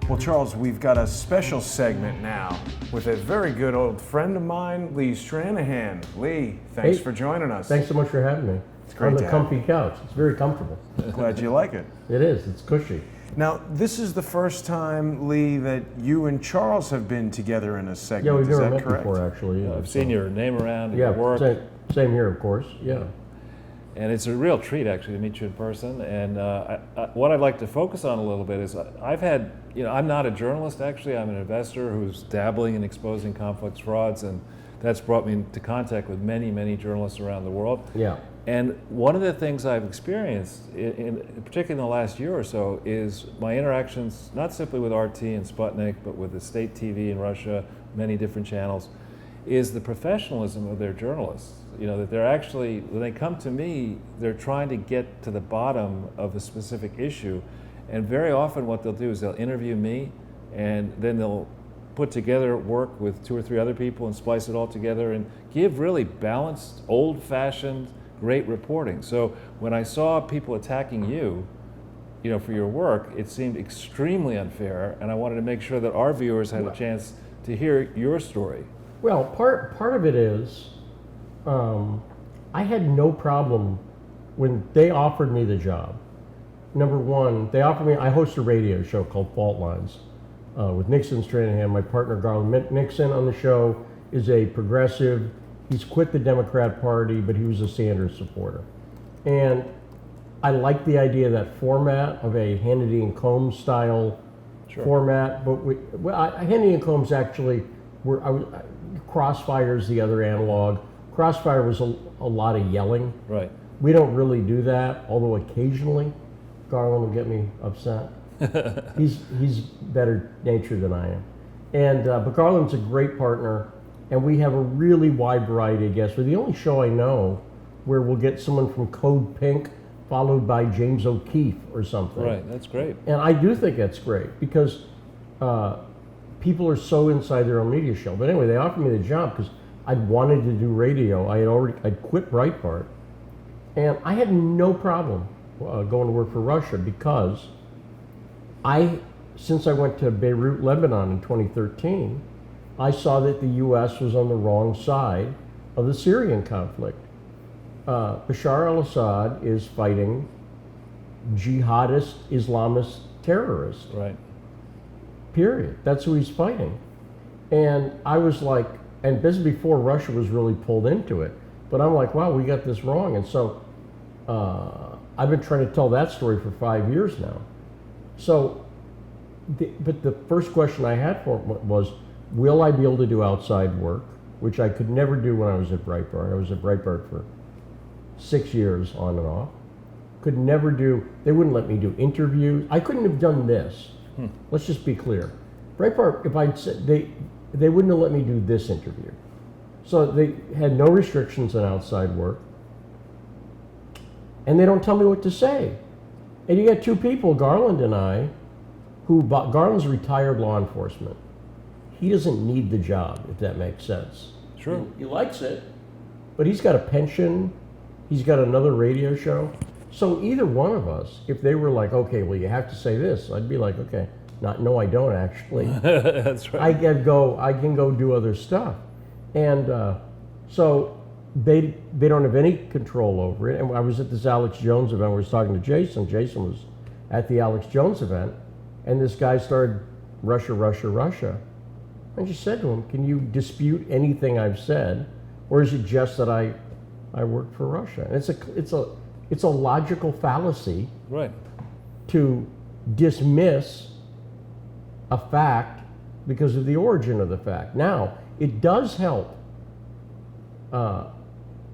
Well, Charles, we've got a special segment now with a very good old friend of mine, Lee Stranahan. Lee, thanks for joining us. Thanks so much for having me. It's great on the to comfy couch. It's very comfortable. Glad you like it. It is. It's cushy. Now, this is the first time, Lee, that you and Charles have been together in a segment. Yeah, we've is never that met correct? before, actually. Yeah, I've seen your name around in your Yeah, work. same here, of course. Yeah. And it's a real treat, actually, to meet you in person. And what I'd like to focus on a little bit is I've had, I'm not a journalist, actually. I'm an investor who's dabbling in exposing complex frauds, and that's brought me into contact with many, many journalists around the world. Yeah. And one of the things I've experienced, particularly in the last year or so, is my interactions, not simply with RT and Sputnik, but with the state TV in Russia, many different channels, is the professionalism of their journalists. That they're actually, when they come to me, they're trying to get to the bottom of a specific issue. And very often what they'll do is they'll interview me, and then they'll put together work with 2 or 3 other people and splice it all together and give really balanced, old-fashioned, great reporting. So when I saw people attacking you, for your work, it seemed extremely unfair, and I wanted to make sure that our viewers had a chance to hear your story. Well, part of it is, I had no problem when they offered me the job. Number one, they offered me, I host a radio show called Fault Lines with Nixon Stranahan, my partner Garland. Nixon on the show is a progressive. He's quit the Democrat Party, but he was a Sanders supporter. And I like the idea of that format of a Hannity and Combs style format. But Hannity and Combs actually Crossfire's the other analog. Crossfire was a lot of yelling. Right. We don't really do that, although occasionally Garland will get me upset. He's better natured than I am. And but Garland's a great partner, and we have a really wide variety of guests. We're the only show I know where we'll get someone from Code Pink followed by James O'Keefe or something. Right, that's great. And I do think that's great because people are so inside their own media shell. But anyway, they offered me the job because I wanted to do radio. I'd quit Breitbart, and I had no problem going to work for Russia because since I went to Beirut, Lebanon in 2013, I saw that the U.S. was on the wrong side of the Syrian conflict. Bashar al-Assad is fighting jihadist, Islamist terrorists. Right. Period. That's who he's fighting. And I was like, and this is before Russia was really pulled into it, but I'm like, wow, we got this wrong. And so I've been trying to tell that story for 5 years now. So, but the first question I had for it was, will I be able to do outside work, which I could never do when I was at Breitbart. I was at Breitbart for 6 years on and off. Could never do, they wouldn't let me do interviews. I couldn't have done this. Let's just be clear. Breitbart, if I'd said, they wouldn't have let me do this interview. So they had no restrictions on outside work. And they don't tell me what to say. And you got 2 people, Garland and I, Garland's retired law enforcement. He doesn't need the job, if that makes sense. Sure. He likes it, but he's got a pension, he's got another radio show. So either one of us, if they were like, okay, well, you have to say this, I'd be like, okay, no, I don't actually. That's right. I can go do other stuff. And so they don't have any control over it. And I was at this Alex Jones event, I was talking to Jason. Jason was at the Alex Jones event, and this guy started Russia. I just said to him, can you dispute anything I've said, or is it just that I work for Russia? And it's a logical fallacy, right, to dismiss a fact because of the origin of the fact. Now, it does help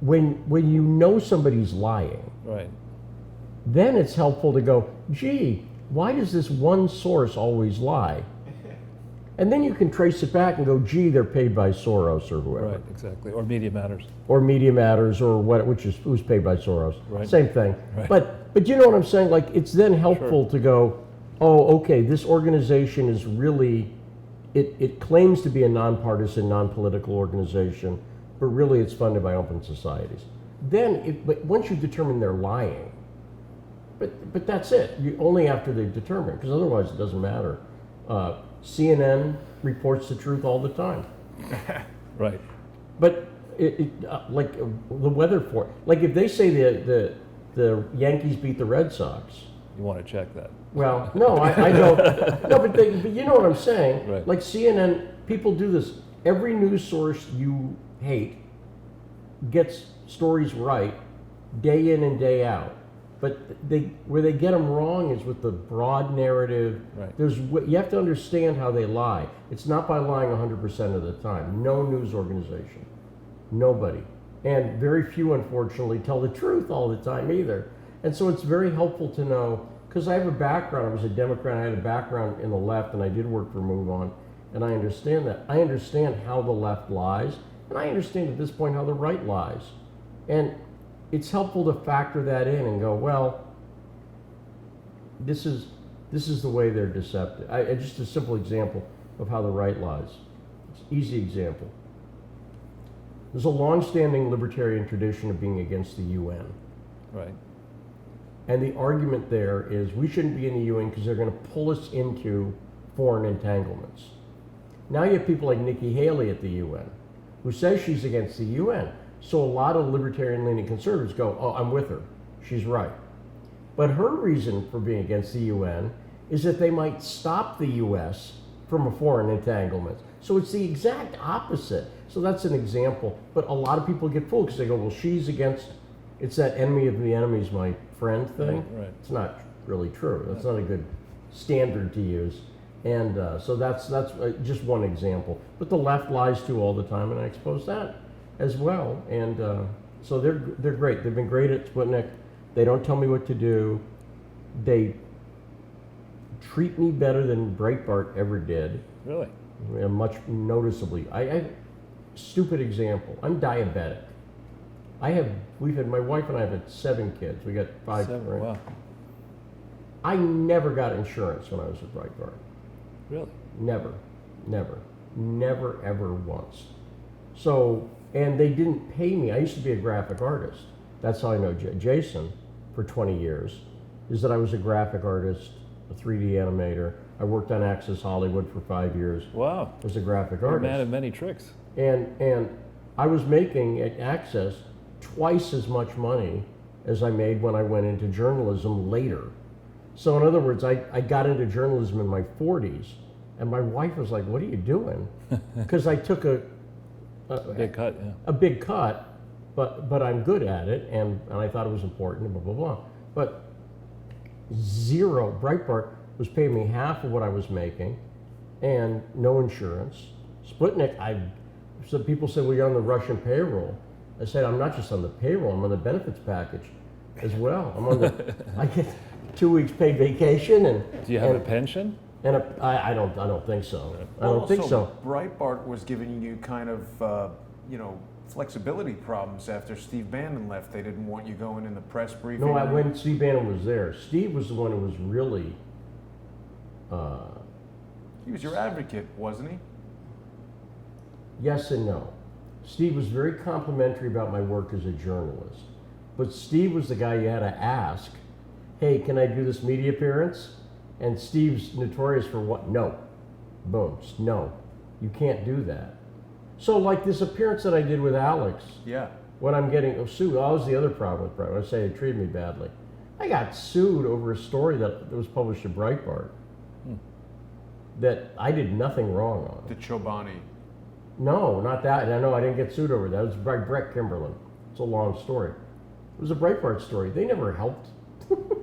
when you know somebody's lying. Right. Then it's helpful to go, gee, why does this one source always lie? And then you can trace it back and go, gee, they're paid by Soros or whoever. Right, exactly. Or Media Matters. Or Media Matters, or who's paid by Soros. Right. Same thing. Right. But you know what I'm saying? Like, it's then helpful to go, oh, okay, this organization is really, it claims to be a nonpartisan, non-political organization, but really it's funded by open societies. But once you determine they're lying, but that's it. You only after they've determined, because otherwise it doesn't matter. CNN reports the truth all the time. Right. But like the weather for like if they say the Yankees beat the Red Sox. You want to check that. Well, no, I don't. No, but you know what I'm saying. Right. Like CNN, people do this. Every news source you hate gets stories right day in and day out. But where they get them wrong is with the broad narrative. Right. You have to understand how they lie. It's not by lying 100% of the time. No news organization, nobody, and very few, unfortunately, tell the truth all the time either. And so it's very helpful to know, because I have a background. I was a Democrat. I had a background in the left, and I did work for Move On, and I understand that. I understand how the left lies, and I understand at this point how the right lies, and it's helpful to factor that in and go, well, this is the way they're deceptive. Just a simple example of how the right lies. It's an easy example. There's a long-standing libertarian tradition of being against the UN. Right. And the argument there is we shouldn't be in the UN because they're going to pull us into foreign entanglements. Now you have people like Nikki Haley at the UN who says she's against the UN. So a lot of libertarian-leaning conservatives go, oh, I'm with her. She's right. But her reason for being against the UN is that they might stop the U.S. from a foreign entanglement. So it's the exact opposite. So that's an example. But a lot of people get fooled because they go, well, she's against, it's that enemy of the enemy is my friend thing. Right. It's not really true. That's not a good standard to use. And so that's just one example. But the left lies too all the time, and I expose that as well. And so they're great. They've been great at Sputnik. They don't tell me what to do. They treat me better than Breitbart ever did. Really? Much noticeably. Stupid example. I'm diabetic. My wife and I have had 7 kids. We got 5. 7, right? wow. I never got insurance when I was at Breitbart. Really? Never, ever once. So, and they didn't pay me. I used to be a graphic artist. That's how I know Jason for 20 years, is that I was a graphic artist, a 3D animator. I worked on Access Hollywood for 5 years. Wow. As a graphic You're a artist. man of many tricks. And I was making at Access twice as much money as I made when I went into journalism later. So in other words, I got into journalism in my 40s, and my wife was like, what are you doing? Because I took a big cut, yeah. a big cut, but I'm good at it, and I thought it was important, and blah, blah, blah. But zero. Breitbart was paying me half of what I was making, and no insurance. Sputnik, so people say, well, you're on the Russian payroll. I said, I'm not just on the payroll, I'm on the benefits package as well. I'm on the, I get 2 weeks paid vacation, and Do you have a pension? And I don't think so. I don't think so. Breitbart was giving you kind of, flexibility problems after Steve Bannon left. They didn't want you going in the press briefing. No, when Steve Bannon was there, Steve was the one who was really. He was your advocate, wasn't he? Yes and no. Steve was very complimentary about my work as a journalist, but Steve was the guy you had to ask, hey, can I do this media appearance? And Steve's notorious for what? No. Boom. No. You can't do that. So like this appearance that I did with Alex. Yeah. When I'm getting sued, that was the other problem with Breitbart. I say they treated me badly. I got sued over a story that was published in Breitbart that I did nothing wrong on. The Chobani. No, not that. I know I didn't get sued over that. It was by Brett Kimberlin. It's a long story. It was a Breitbart story. They never helped.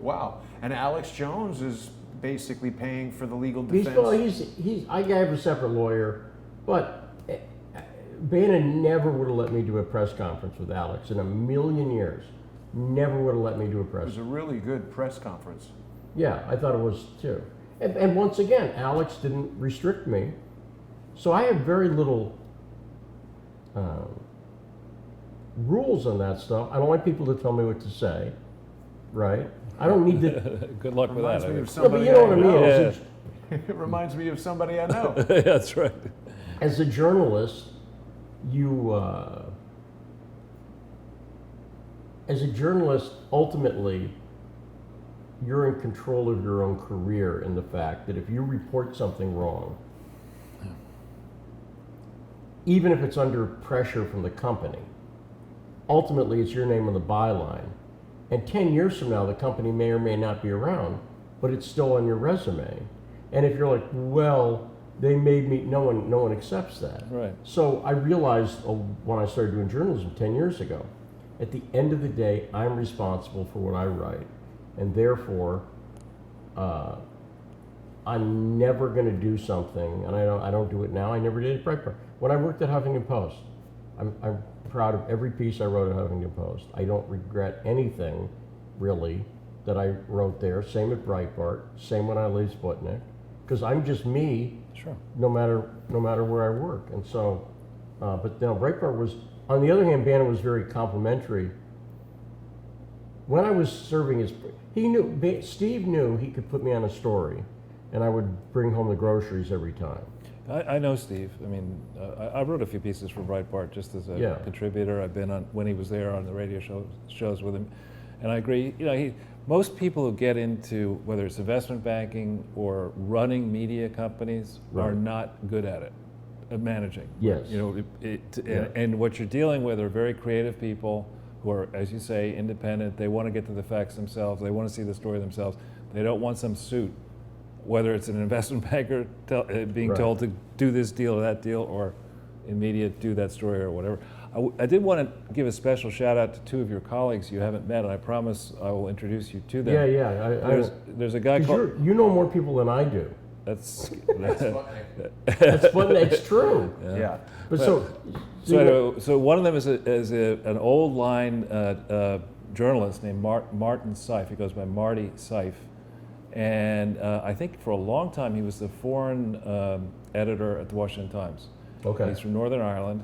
Wow. And Alex Jones is basically paying for the legal defense. I have a separate lawyer, but Bannon never would have let me do a press conference with Alex in a million years. Never would have let me do a press. It was a really good press conference. Yeah, I thought it was too. And once again, Alex didn't restrict me, so I have very little rules on that stuff. I don't like people to tell me what to say, right? I don't need to. Good luck with that. Reminds me of No, somebody but you know what I mean. Yeah. It reminds me of somebody I know. That's right. As a journalist, ultimately, you're in control of your own career in the fact that if you report something wrong, even if it's under pressure from the company, ultimately it's your name on the byline. And 10 years from now, the company may or may not be around, but it's still on your resume. And if you're like, well, they made me, no one accepts that. Right. So I realized when I started doing journalism 10 years ago, at the end of the day, I'm responsible for what I write. And therefore, I'm never going to do something, and I don't do it now. I never did it. When I worked at Huffington Post, I'm proud of every piece I wrote at Huffington Post. I don't regret anything, really, that I wrote there. Same at Breitbart. Same when I leave Sputnik, because I'm just me. Sure. No matter where I work. And so, but now Breitbart was. On the other hand, Bannon was very complimentary. When I was serving Steve knew he could put me on a story, and I would bring home the groceries every time. I know Steve. I mean, I wrote a few pieces for Breitbart just as a contributor. I've been on, when he was there, on the radio shows with him. And I agree, most people who get into, whether it's investment banking or running media companies, are not good at it, at managing. Yes. And what you're dealing with are very creative people who are, as you say, independent. They want to get to the facts themselves. They want to see the story themselves. They don't want some suit, whether it's an investment banker being told to do this deal or that deal, or in media, do that story or whatever. I did want to give a special shout out to two of your colleagues you haven't met, and I promise I will introduce you to them. Yeah. There's a guy called... You know more people than I do. That's It's true. Yeah. But so one of them is an old line journalist named Martin Seif. He goes by Marty Seif. And I think for a long time he was the foreign editor at the Washington Times. Okay. He's from Northern Ireland.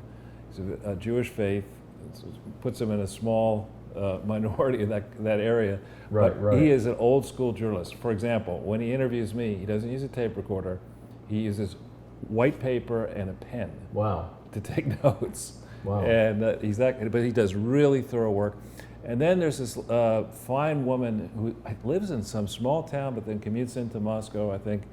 He's a Jewish faith. It puts him in a small minority in that area. Right. He is an old school journalist. For example, when he interviews me, he doesn't use a tape recorder. He uses white paper and a pen. Wow. To take notes. Wow. And but he does really thorough work. And then there's this fine woman who lives in some small town, but then commutes into Moscow, I think,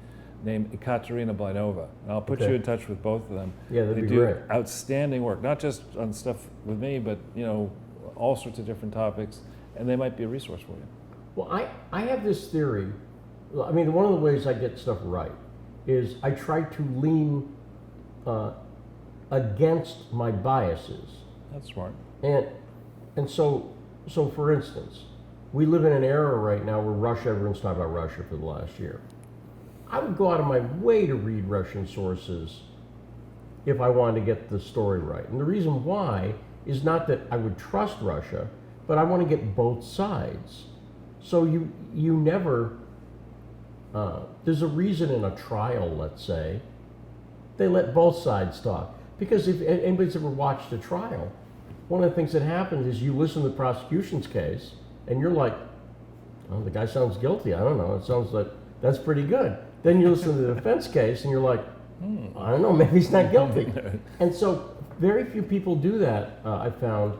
named Ekaterina Blinova. And I'll put you in touch with both of them. Yeah, that'd they be do great. Outstanding work, not just on stuff with me, but all sorts of different topics, and they might be a resource for you. Well, I have this theory. I mean, one of the ways I get stuff right is I try to lean against my biases. That's smart. And so for instance, we live in an era right now where everyone's talking about Russia for the last year. I would go out of my way to read Russian sources if I wanted to get the story right. And the reason why is not that I would trust Russia, but I want to get both sides. So you never, there's a reason in a trial, let's say, they let both sides talk. Because if anybody's ever watched a trial, one of the things that happens is you listen to the prosecution's case and you're like, oh, the guy sounds guilty. I don't know. It sounds like that's pretty good. Then you listen to the defense case and you're like, I don't know, maybe he's not guilty. And so very few people do that, I found,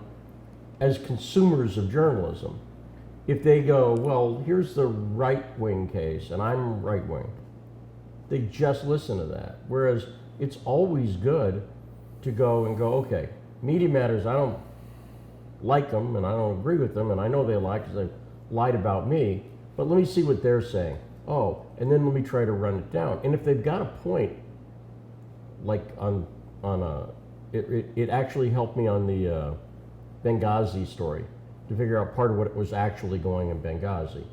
as consumers of journalism. If they go, well, here's the right-wing case and I'm right-wing, they just listen to that. Whereas it's always good to go, okay, Media Matters, I don't like them and I don't agree with them and I know they lie because they lied about me, but let me see what they're saying. Oh, and then let me try to run it down. And if they've got a point, like it actually helped me on the Benghazi story to figure out part of what was actually going in Benghazi.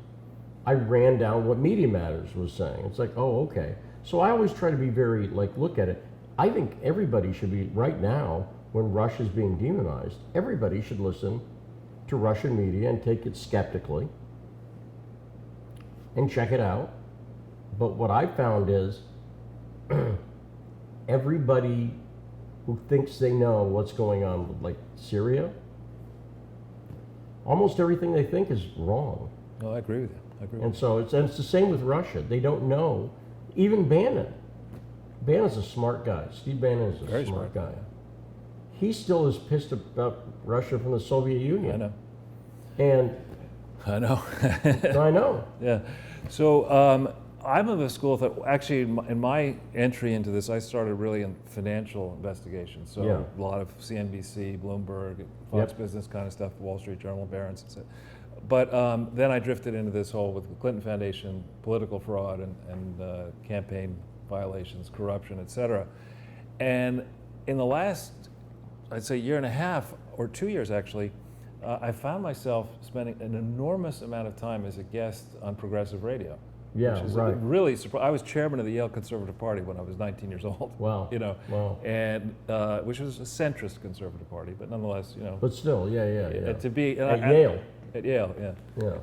I ran down what Media Matters was saying. It's like, oh, okay. So I always try to be very, look at it. I think everybody should be, right now, when Russia's being demonized, everybody should listen to Russian media and take it skeptically and check it out. But what I found is everybody who thinks they know what's going on with Syria, almost everything they think is wrong. No, I agree with you. And so it's the same with Russia. They don't know. Even Bannon. Bannon's a smart guy. Steve Bannon is a Very smart guy. He still is pissed about Russia from the Soviet Union. I know. And I know. I know. Yeah. So I'm of a school of thought, actually, in my entry into this, I started really in financial investigations. So a lot of CNBC, Bloomberg, Fox Business kind of stuff, Wall Street Journal, Barron's, etc. But then I drifted into this whole with the Clinton Foundation, political fraud and campaign violations, corruption, et cetera. And in the last, I'd say, year and a half, or 2 years actually, I found myself spending an enormous amount of time as a guest on progressive radio. Yeah, which is right. really I was chairman of the Yale Conservative Party when I was 19 years old. Wow. You know, Wow. and which was a centrist conservative party, but nonetheless, you know. But still, yeah. To be At Yale. At Yale, yeah. Yeah.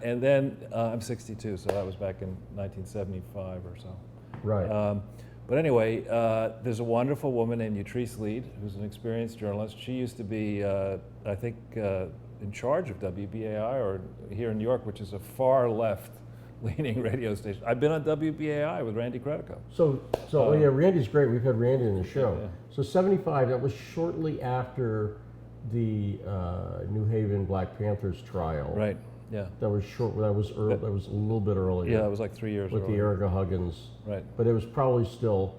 And then I'm 62, so that was back in 1975 or so. Right. But anyway, there's a wonderful woman named Utrice Lead, who's an experienced journalist. She used to be, I think, in charge of WBAI or here in New York, which is a far left leaning radio station. I've been on WBAI with Randy Credico. So yeah, Randy's great. We've had Randy in the show. Yeah. So 75, that was shortly after the New Haven Black Panthers trial. Right. Yeah. That was short. That was early. That was a little bit earlier. Yeah, it was like 3 years with the earlier. Erica Huggins. Right. But it was probably still.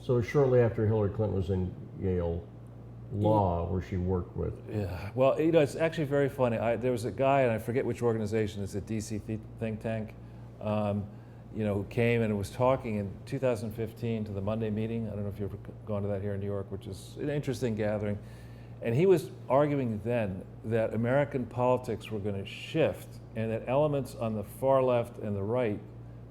So it was shortly after Hillary Clinton was in Yale Law, where she worked with. Yeah. Well, you know, it's actually very funny. There was a guy, and I forget which organization. It's a DC think tank. You know, who came and was talking in 2015 to the Monday meeting. I don't know if you've ever gone to that here in New York, which is an interesting gathering. And he was arguing then that American politics were going to shift and that elements on the far left and the right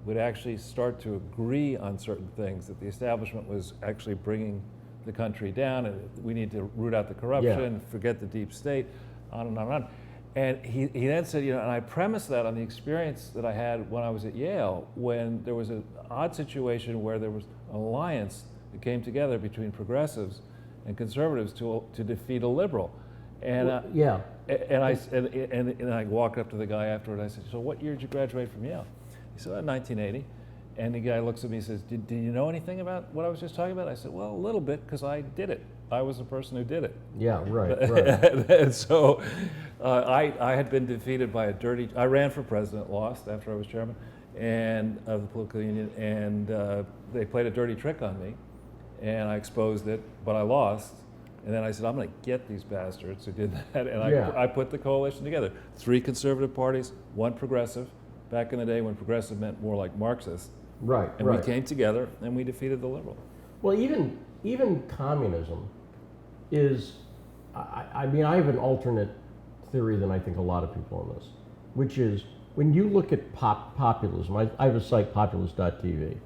would actually start to agree on certain things, that the establishment was actually bringing the country down and we need to root out the corruption, forget the deep state, on and on and on. And he then said, you know, and I premised that on the experience that I had when I was at Yale, when there was an odd situation where there was an alliance that came together between progressives and conservatives to defeat a liberal. And and I walked up to the guy afterward. I said, "So what year did you graduate from Yale?" He said, 1980. And the guy looks at me and says, "Do you know anything about what I was just talking about?" I said, "Well, a little bit, because I did it. I was the person who did it." Yeah, right. And so I had been defeated by I ran for president, lost after I was chairman and of the political union, and they played a dirty trick on me, and I exposed it, but I lost. And then I said, I'm going to get these bastards who did that, and I put the coalition together. 3 conservative parties, 1 progressive, back in the day when progressive meant more like Marxist. Right, and we came together and we defeated the liberal. Well, even communism is, I mean, I have an alternate theory than I think a lot of people on this, which is when you look at populism, I have a site, populist.tv.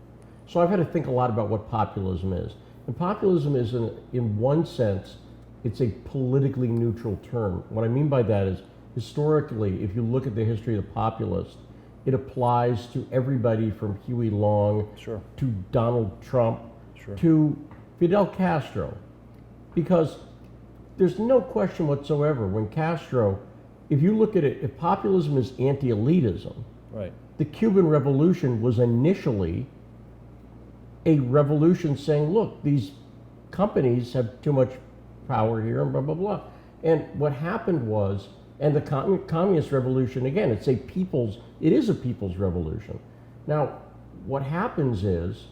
So I've had to think a lot about what populism is. And populism is, in one sense, it's a politically neutral term. What I mean by that is, historically, if you look at the history of the populist, it applies to everybody from Huey Long to Donald Trump to Fidel Castro. Because there's no question whatsoever when Castro, if you look at it, if populism is anti-elitism, the Cuban Revolution was initially a revolution saying, look, these companies have too much power here and blah, blah, blah. And what happened was, and the communist revolution, again, it is a people's revolution. Now, what happens is,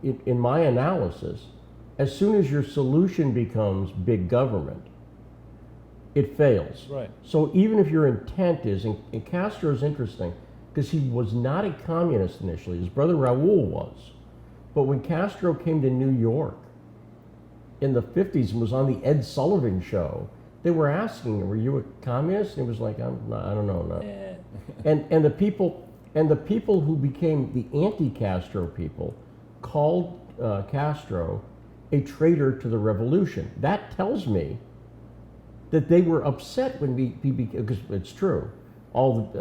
in my analysis, as soon as your solution becomes big government, it fails. Right. So even if your intent is, and Castro's interesting, because he was not a communist initially, his brother Raul was. But when Castro came to New York in the 50s and was on the Ed Sullivan show, they were asking him, were you a communist? And he was like, I don't know. No. And the people who became the anti-Castro people called Castro a traitor to the revolution. That tells me that they were upset when because it's true, all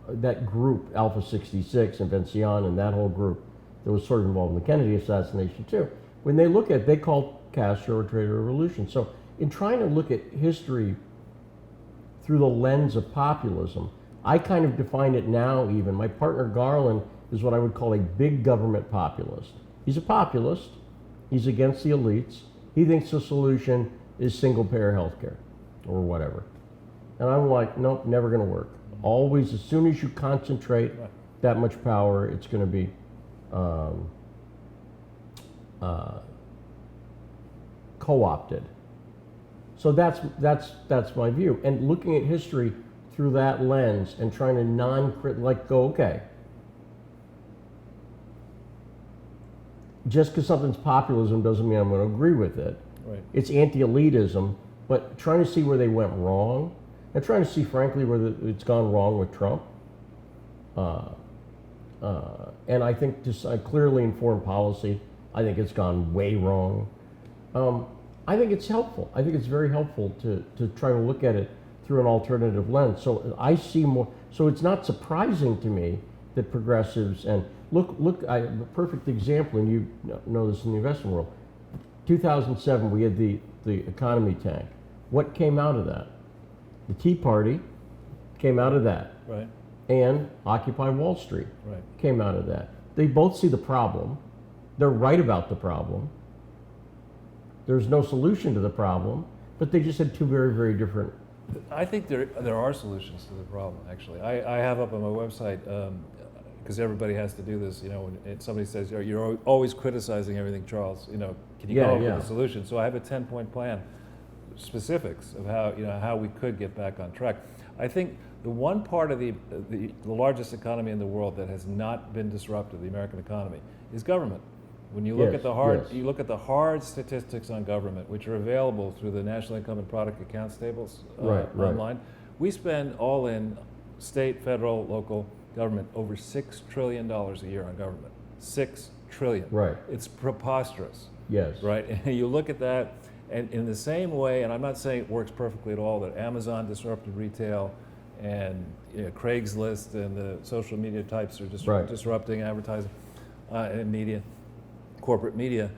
that group, Alpha 66 and Vencian and that whole group that was sort of involved in the Kennedy assassination too, when they look at it, they call Castro a traitor to the revolution. So in trying to look at history through the lens of populism, I kind of define it now even. My partner Garland is what I would call a big government populist. He's a populist. He's against the elites. He thinks the solution is single-payer health care or whatever. And I'm like, nope, never going to work. Always, as soon as you concentrate that much power, it's going to be co-opted. So that's my view. And looking at history through that lens and trying to go, okay, just because something's populism doesn't mean I'm going to agree with it. Right. It's anti-elitism, but trying to see where they went wrong, and trying to see, frankly, where it's gone wrong with Trump. And I think just clearly in foreign policy, I think it's gone way wrong. I think it's helpful. I think it's very helpful to try to look at it through an alternative lens. So I see more. So it's not surprising to me that progressives and a perfect example, and you know this in the investment world. 2007, we had the economy tank. What came out of that? The Tea Party came out of that. Right. And Occupy Wall Street Right. came out of that. They both see the problem. They're right about the problem. There's no solution to the problem, but they just had two very, very different. I think there are solutions to the problem, actually. I have up on my website, because everybody has to do this, when somebody says, you're always criticizing everything, Charles, can you come up with a solution? So I have a 10-point plan, specifics of how we could get back on track. I think the one part of the largest economy in the world that has not been disrupted, the American economy, is government. When you look at you look at the hard statistics on government, which are available through the National Income and Product Accounts tables online, we spend all in state, federal, local government over $6 trillion a year on government. $6 trillion. Right. It's preposterous. Yes. Right. And you look at that, and in the same way, and I'm not saying it works perfectly at all, that Amazon disrupted retail, and Craigslist and the social media types are disrupting advertising and media. Corporate media,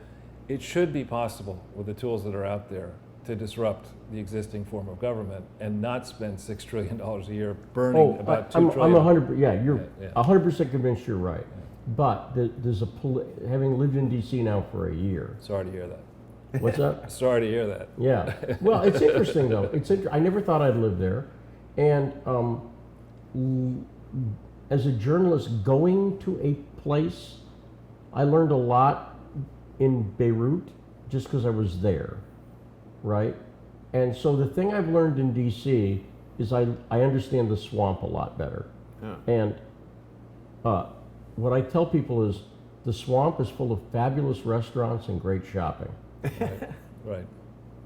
it should be possible with the tools that are out there to disrupt the existing form of government and not spend $6 trillion a year burning about $2 trillion. I'm 100%. You're 100% convinced you're right. But there's having lived in D.C. now for a year. Sorry to hear that. What's that? Sorry to hear that. Yeah. Well, it's interesting though. I never thought I'd live there, and as a journalist going to a place, I learned a lot in Beirut just because I was there, right? And so the thing I've learned in DC is I understand the swamp a lot better. Yeah. And what I tell people is the swamp is full of fabulous restaurants and great shopping. Right.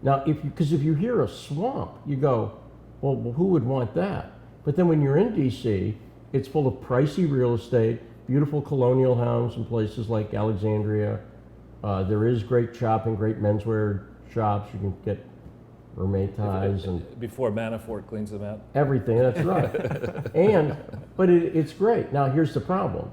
Now, if you hear a swamp, you go, well, who would want that? But then when you're in DC, it's full of pricey real estate, beautiful colonial homes in places like Alexandria. There is great shopping, great menswear shops. You can get mermaid ties and before Manafort cleans them out. Everything. That's right. But it's great. Now here's the problem: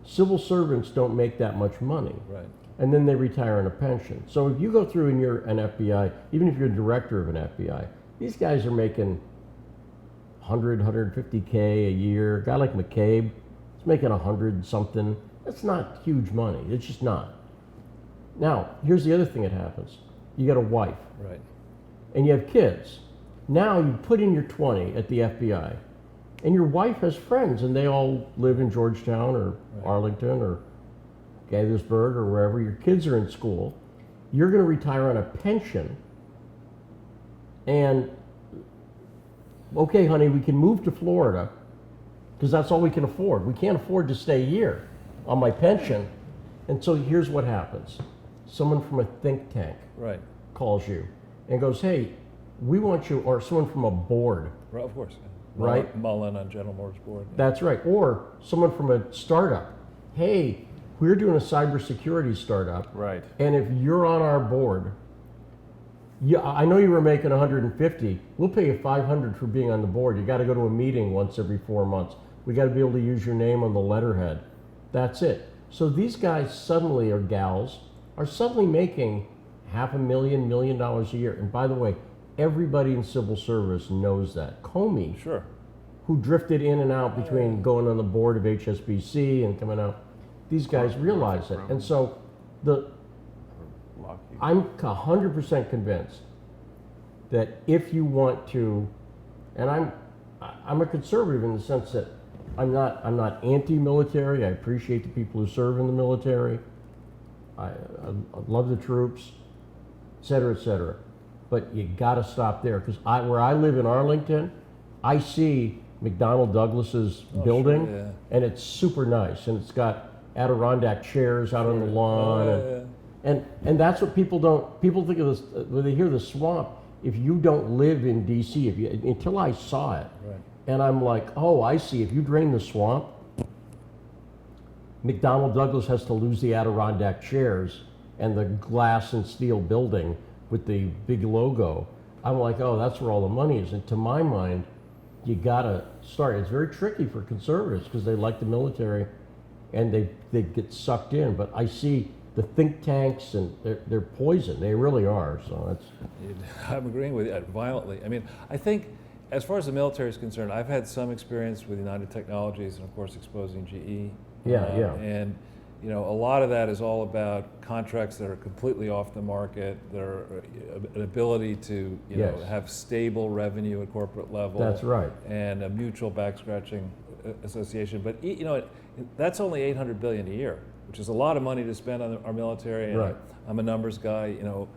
civil servants don't make that much money. Right. And then they retire on a pension. So if you go through and you're an FBI, even if you're a director of an FBI, these guys are making 150K a year. A guy like McCabe is making 100 something. That's not huge money. It's just not. Now, here's the other thing that happens. You got a wife. Right. And you have kids. Now you put in your 20 at the FBI, and your wife has friends, and they all live in Georgetown or Arlington or Gaithersburg or wherever. Your kids are in school. You're going to retire on a pension. And, okay, honey, we can move to Florida because that's all we can afford. We can't afford to stay here on my pension. And so here's what happens. Someone from a think tank calls you and goes, hey, we want you, or someone from a board. Well, of course. Right? Mullen on General Motors board. Yeah. That's right. Or someone from a startup. Hey, we're doing a cybersecurity startup. Right. And if you're on our board, I know you were making 150. We'll pay you 500 for being on the board. You got to go to a meeting once every 4 months. We got to be able to use your name on the letterhead. That's it. So these guys suddenly, or gals, are suddenly making $500,000, $1 million a year. And by the way, everybody in civil service knows that. Comey, who drifted in and out between going on the board of HSBC and coming out, these guys realize it. And so I'm 100% convinced that if you want to And I'm a conservative in the sense that I'm not anti-military. I appreciate the people who serve in the military. I love the troops, et cetera, et cetera. But you got to stop there, because where I live in Arlington, I see McDonnell Douglas's building, sure, yeah. and it's super nice, and it's got Adirondack chairs out on the lawn, and that's what people don't. People think of this when they hear the swamp. If you don't live in D.C., until I saw it, Right. and I'm like, oh, I see. If you drain the swamp, McDonnell Douglas has to lose the Adirondack chairs and the glass and steel building with the big logo. I'm like, oh, that's where all the money is. And to my mind, you gotta start. It's very tricky for conservatives because they like the military and they get sucked in. But I see the think tanks, and they're poison. They really are. So that's. I'm agreeing with you violently. I mean, I think as far as the military is concerned, I've had some experience with United Technologies and of course exposing GE. Yeah. And you know, a lot of that is all about contracts that are completely off the market. They're an ability to, you know, have stable revenue at corporate level. That's right. And a mutual back scratching association. But you know, that's only $800 billion a year, which is a lot of money to spend on our military. And Right. I'm a numbers guy. You know,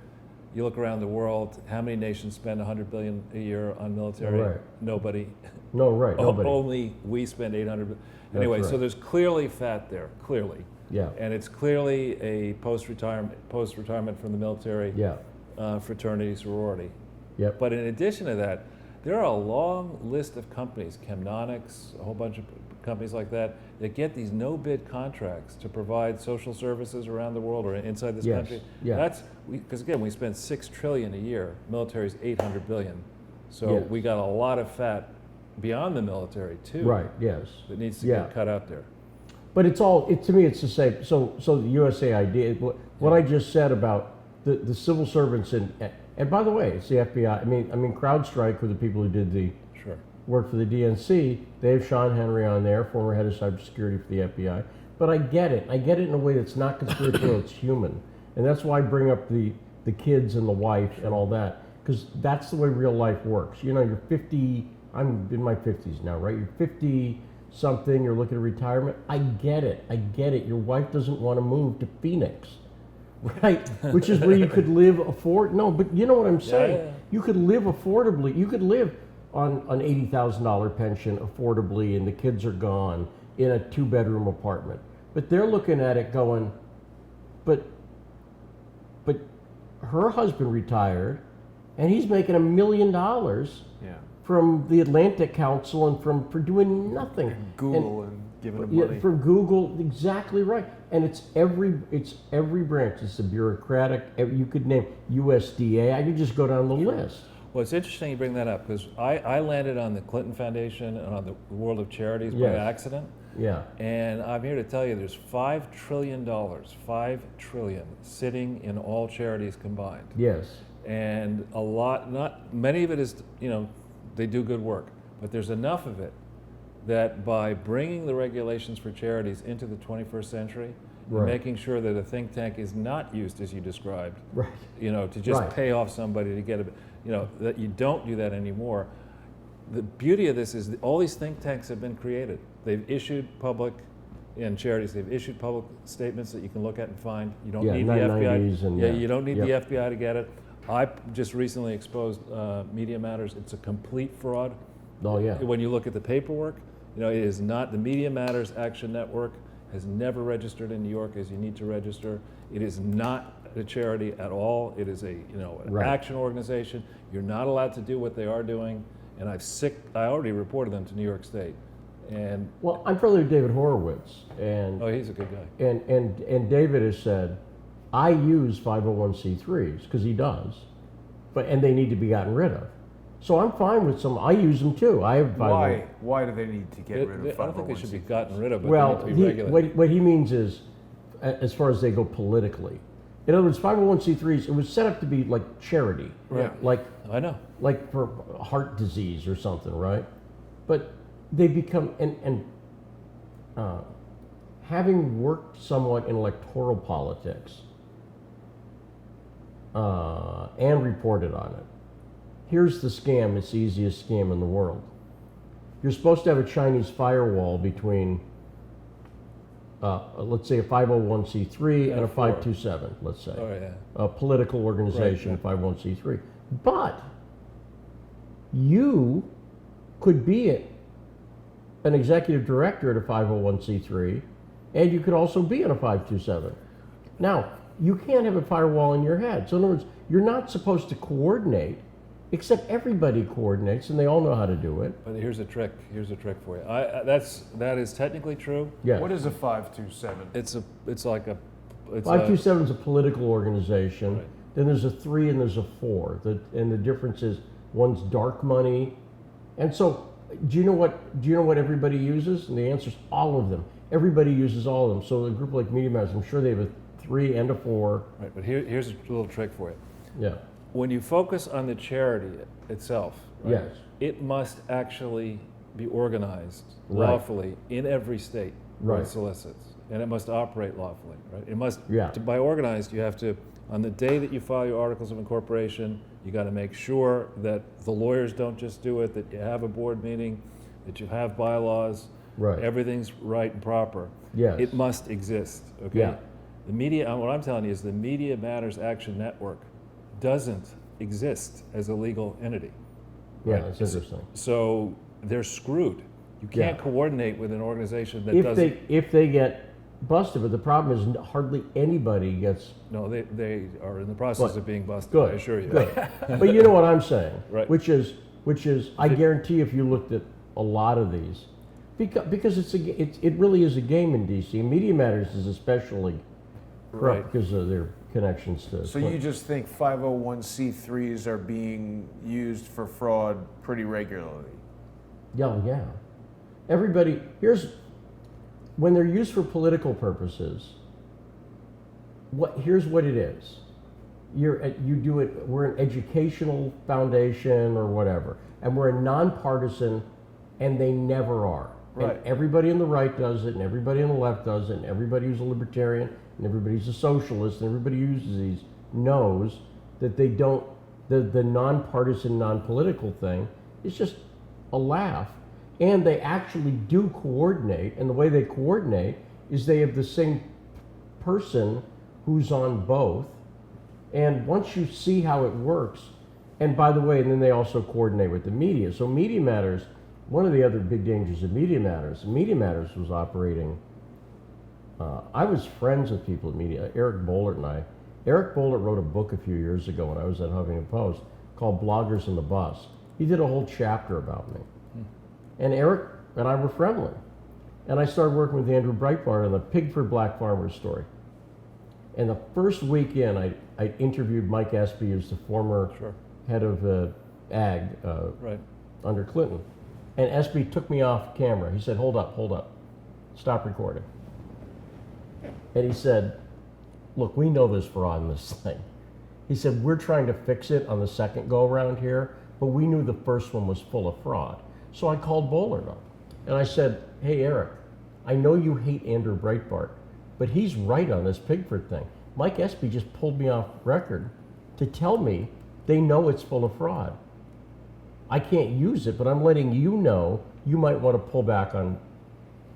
you look around the world, how many nations spend $100 billion a year on military? Right. Nobody. No, right. Nobody. Only we spend $800 billion. Anyway, right. So there's clearly fat there, clearly. Yeah. And it's clearly a post-retirement from the military Yeah. fraternity, sorority. Yep. But in addition to that, there are a long list of companies, Chemnonics, a whole bunch of companies like that get these no-bid contracts to provide social services around the world or inside this Yes. country. Yeah. That's because again, we spend $6 trillion a year. Military's $800 billion. So Yes. we got a lot of fat beyond the military too. Right. Yes. That needs to Yeah. get cut out there. But it's all, to me, it's the same. So the USAID, what I just said about the civil servants, and by the way, it's the FBI. I mean, CrowdStrike were the people who did the Sure. work for the DNC. They have Sean Henry on there, former head of cybersecurity for the FBI. But I get it. I get it in a way that's not conspiratorial, it's human. And that's why I bring up the kids and the wife and all that, because that's the way real life works. You know, you're 50, I'm in my 50s now, right? You're 50 something, you're looking at retirement. I get it. Your wife doesn't want to move to Phoenix, right? Which is where you could live no, but you know what I'm saying? Yeah. You could live affordably. You could live on an $80,000 pension affordably, and the kids are gone in a 2-bedroom apartment. But they're looking at it going, but her husband retired, and he's making $1 million Yeah. from the Atlantic Council and for doing nothing. Google and giving them Yeah, money. for Google, exactly right. And it's every branch. It's the bureaucratic. You could name USDA. I could just go down the list. Well, it's interesting you bring that up because I landed on the Clinton Foundation and on the World of Charities by Yes. accident. Yeah. And I'm here to tell you there's $5 trillion, $5 trillion sitting in all charities combined. Yes. And a lot, not many of it is, you know, they do good work, but there's enough of it that by bringing the regulations for charities into the 21st century, Right. and making sure that a think tank is not used as you described, Right. you know, to just Right. pay off somebody to get a, you know, that you don't do that anymore. The beauty of this is that all these think tanks have been created. They've issued public, in charities, they've issued public statements that you can look at and find. You don't need the 990s FBI. and You don't need Yep. the FBI to get it. I just recently exposed Media Matters. It's a complete fraud. Oh yeah. When you look at the paperwork, you know, it is not, the Media Matters Action Network has never registered in New York as you need to register. It is not a charity at all. It is a, you know, an Right. action organization. You're not allowed to do what they are doing. And I already reported them to New York State. And Well, I'm familiar with David Horowitz, and oh, he's a good guy. and David has said, I use 501c3s because he does, and they need to be gotten rid of. So I'm fine with some. I use them too. I have 501. Why do they need to get rid of 501c3s? I don't think they should be gotten rid of, but Well, they need to be regulated. what he means is, as far as they go politically. In other words, 501c3s, it was set up to be like charity, Right. I know. like for heart disease or something, right? But they become, having worked somewhat in electoral politics and reported on it, here's the scam. It's the easiest scam in the world. You're supposed to have a Chinese firewall between, let's say, a 501c3 and a 527, let's say. Oh, yeah. A political organization, Right. 501c3. But you could be an executive director at a 501c3, and you could also be in a 527. Now, you can't have a firewall in your head. So in other words, you're not supposed to coordinate, except everybody coordinates, and they all know how to do it. But here's a trick. Here's a trick for you. That is technically true. Yeah. What is a 527? It's like a. It's 527 is a political organization. Right. Then there's a 3 and there's a 4. And the difference is one's dark money. And so, do you know what everybody uses? And the answer is all of them. Everybody uses all of them. So a group like Media Matters, I'm sure they have a 3 and a 4. Right, but here's a little trick for you. Yeah. When you focus on the charity itself, right, Yes. it must actually be organized Right. lawfully in every state where Right. it solicits, and it must operate lawfully. Right? It must. Yeah. By organized, you have to. On the day that you file your articles of incorporation, you got to make sure that the lawyers don't just do it, that you have a board meeting, that you have bylaws, Right. everything's right and proper. Yes. It must exist. Okay. Yeah. The media. What I'm telling you is the Media Matters Action Network doesn't exist as a legal entity. Yeah, Right. that's interesting. So they're screwed. You can't Yeah. coordinate with an organization that If doesn't. if they get busted, but the problem is hardly anybody gets. No, they are in the process But- of being busted. Good. I assure you. Good. But you know what I'm saying, Right. which is I guarantee if you looked at a lot of these, because it really is a game in DC. Media Matters is especially corrupt Right. because of their connections to. So you just think 501c3s are being used for fraud pretty regularly? Yeah. Everybody when they're used for political purposes. Here's what it is. You do it. We're an educational foundation or whatever, and we're a nonpartisan, and they never are. Right. And everybody on the right does it, and everybody on the left does it, and everybody who's a libertarian, and everybody who's a socialist, and everybody who uses these knows that they don't. The nonpartisan, non-political thing is just a laugh, and they actually do coordinate. And the way they coordinate is they have the same person who's on both. And once you see how it works, and by the way, and then they also coordinate with the media. So Media Matters, one of the other big dangers of Media Matters was operating, I was friends with people at Media, Eric Bollert and I. Eric Bollert wrote a book a few years ago when I was at Huffington Post called Bloggers in the Bus. He did a whole chapter about me. And Eric and I were friendly. And I started working with Andrew Breitbart on the Pigford Black Farmers story. And the first weekend, I interviewed Mike Espy, who's the former head of Ag Right. under Clinton. And Espy took me off camera. He said, hold up, stop recording. And he said, look, we know there's fraud in this thing. He said, we're trying to fix it on the second go around here, but we knew the first one was full of fraud. So I called Bollert up. And I said, hey, Eric, I know you hate Andrew Breitbart, but he's right on this Pigford thing. Mike Espy just pulled me off record to tell me they know it's full of fraud. I can't use it, but I'm letting you know you might want to pull back on.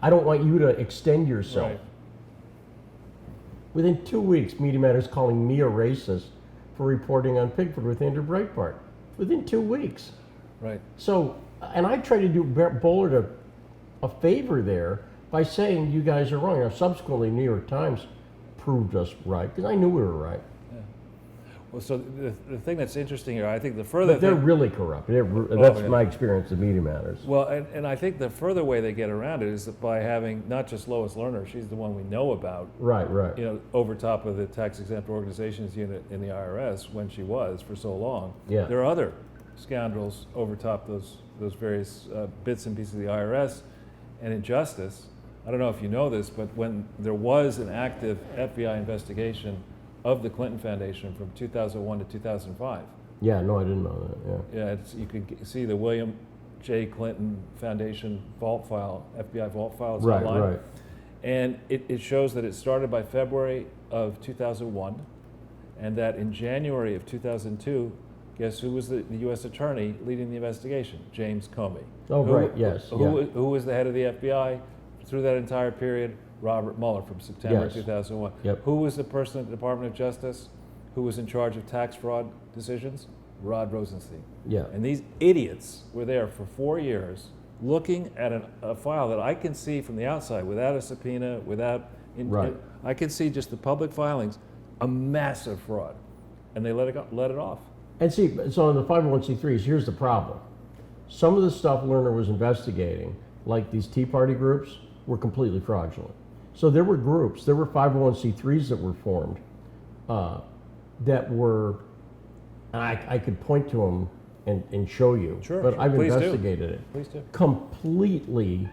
I don't want you to extend yourself. Right. Within 2 weeks, Media Matters calling me a racist for reporting on Pigford with Andrew Breitbart. Within 2 weeks. Right. So, and I tried to do Bollert a favor there by saying you guys are wrong. Now, subsequently, New York Times proved us right because I knew we were right. Well, so the thing that's interesting here, I think the further But they're really corrupt. That's yeah. my experience of Media Matters. Well, and I think the further way they get around it is by having not just Lois Lerner, she's the one we know about, Right. you know, over top of the tax exempt organizations unit in the IRS when she was for so long. Yeah. There are other scoundrels over top those various bits and pieces of the IRS and injustice. I don't know if you know this, but when there was an active FBI investigation of the Clinton Foundation from 2001 to 2005. Yeah, no, I didn't know that. Yeah. Yeah, you could see the William J. Clinton Foundation vault file, FBI vault files Right, online. right. And it shows that it started by February of 2001, and that in January of 2002, guess who was the U.S. attorney leading the investigation? James Comey. Oh, right, yes. Who was the head of the FBI through that entire period? Robert Mueller from September Yes. 2001. Yep. Who was the person at the Department of Justice who was in charge of tax fraud decisions? Rod Rosenstein. Yeah. And these idiots were there for 4 years looking at a file that I can see from the outside without a subpoena, Right. I can see just the public filings, a massive fraud. And they let it off. And see, so in the 501c3s, here's the problem. Some of the stuff Lerner was investigating, like these Tea Party groups, were completely fraudulent. So there were groups, there were 501c3s that were formed that were, and I could point to them and show you, Sure, but sure. I've Please do. investigated it. Please do. Completely,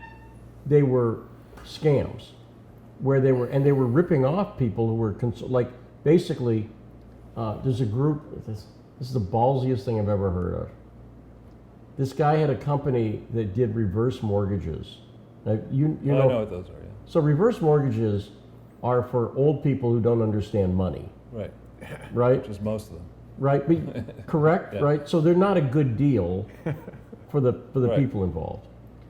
they were scams, where they were ripping off people who were, like, basically, there's a group, this is the ballsiest thing I've ever heard of. This guy had a company that did reverse mortgages. Now, you know, I know what those are, yeah. so reverse mortgages are for old people who don't understand money, Right. right? Just most of them. Right, but correct, Yeah. right? So they're not a good deal for the Right. people involved.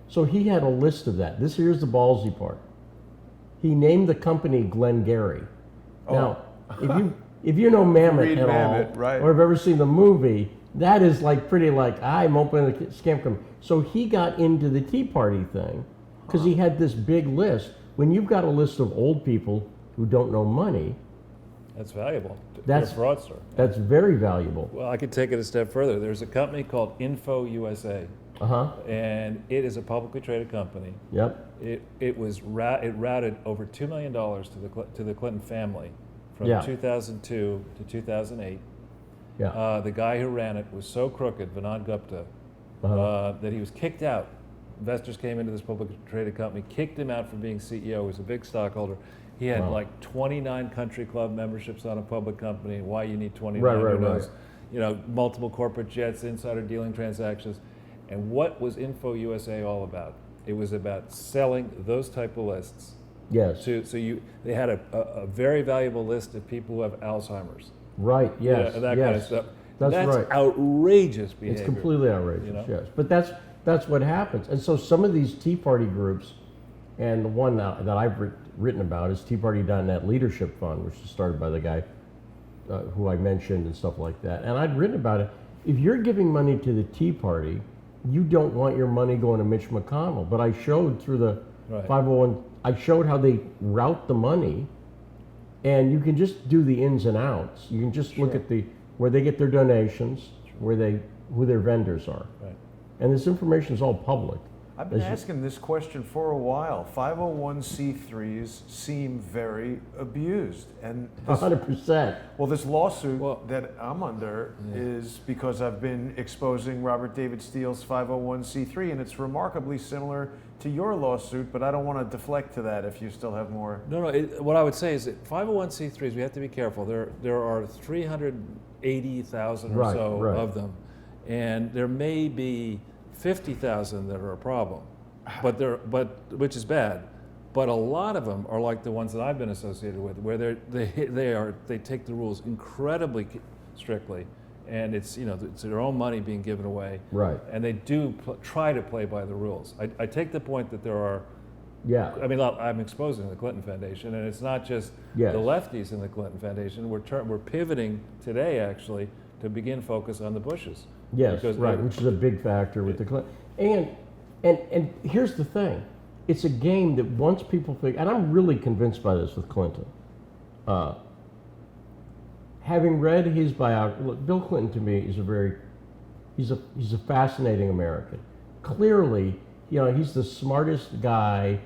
So he had a list of that. Here's the ballsy part. He named the company Glengarry. Now, if you know Mammoth Read at Mammoth, all, right. or have ever seen the movie, that is like pretty like, I'm opening a scam company. So he got into the Tea Party thing because he had this big list. When you've got a list of old people who don't know money, That's valuable That's- for a fraudster. that's very valuable. Well, I could take it a step further. There's a company called Info USA, and it is a publicly traded company. Yep. It routed over $2 million to the Clinton family from Yeah. 2002 to 2008. Yeah. The guy who ran it was so crooked, Vinod Gupta, that he was kicked out. Investors came into this publicly traded company, kicked him out from being CEO. He was a big stockholder. He had like 29 country club memberships on a public company. Why you need 29? Who knows? Right. You know, multiple corporate jets, insider dealing transactions. And what was Info USA all about? It was about selling those type of lists. Yes. They had a very valuable list of people who have Alzheimer's. Right. Yes. And that yes. kind of stuff. That's right. Outrageous behavior. It's completely outrageous. You know? Yes. But that's what happens. And so some of these Tea Party groups, and the one that I've written about is TeaParty.net Leadership Fund, which was started by the guy who I mentioned and stuff like that. And I'd written about it. If you're giving money to the Tea Party, you don't want your money going to Mitch McConnell. But I showed through the 501, I showed how they route the money, and you can just do the ins and outs. You can just look at where they get their donations, who their vendors are. Right. And this information is all public. I've been asking this question for a while. 501c3s seem very abused. And this, 100%. well, this lawsuit that I'm under is because I've been exposing Robert David Steele's 501c3, and it's remarkably similar to your lawsuit, but I don't want to deflect to that if you still have more. No. What I would say is that 501c3s, we have to be careful. There are 380,000 or so of them, and there may be 50,000 that are a problem, which is bad. But a lot of them are like the ones that I've been associated with, where they take the rules incredibly strictly, and it's their own money being given away. Right. And they do try to play by the rules. I take the point that there are. Yeah. I mean, I'm exposing the Clinton Foundation, and it's not just the lefties in the Clinton Foundation. We're pivoting today, actually, to begin focus on the Bushes. Yes, right, which is a big factor with the Clinton. And here's the thing. It's a game that once people figure, and I'm really convinced by this with Clinton. Having read his biography, look, Bill Clinton to me is he's a fascinating American. Clearly, he's the smartest guy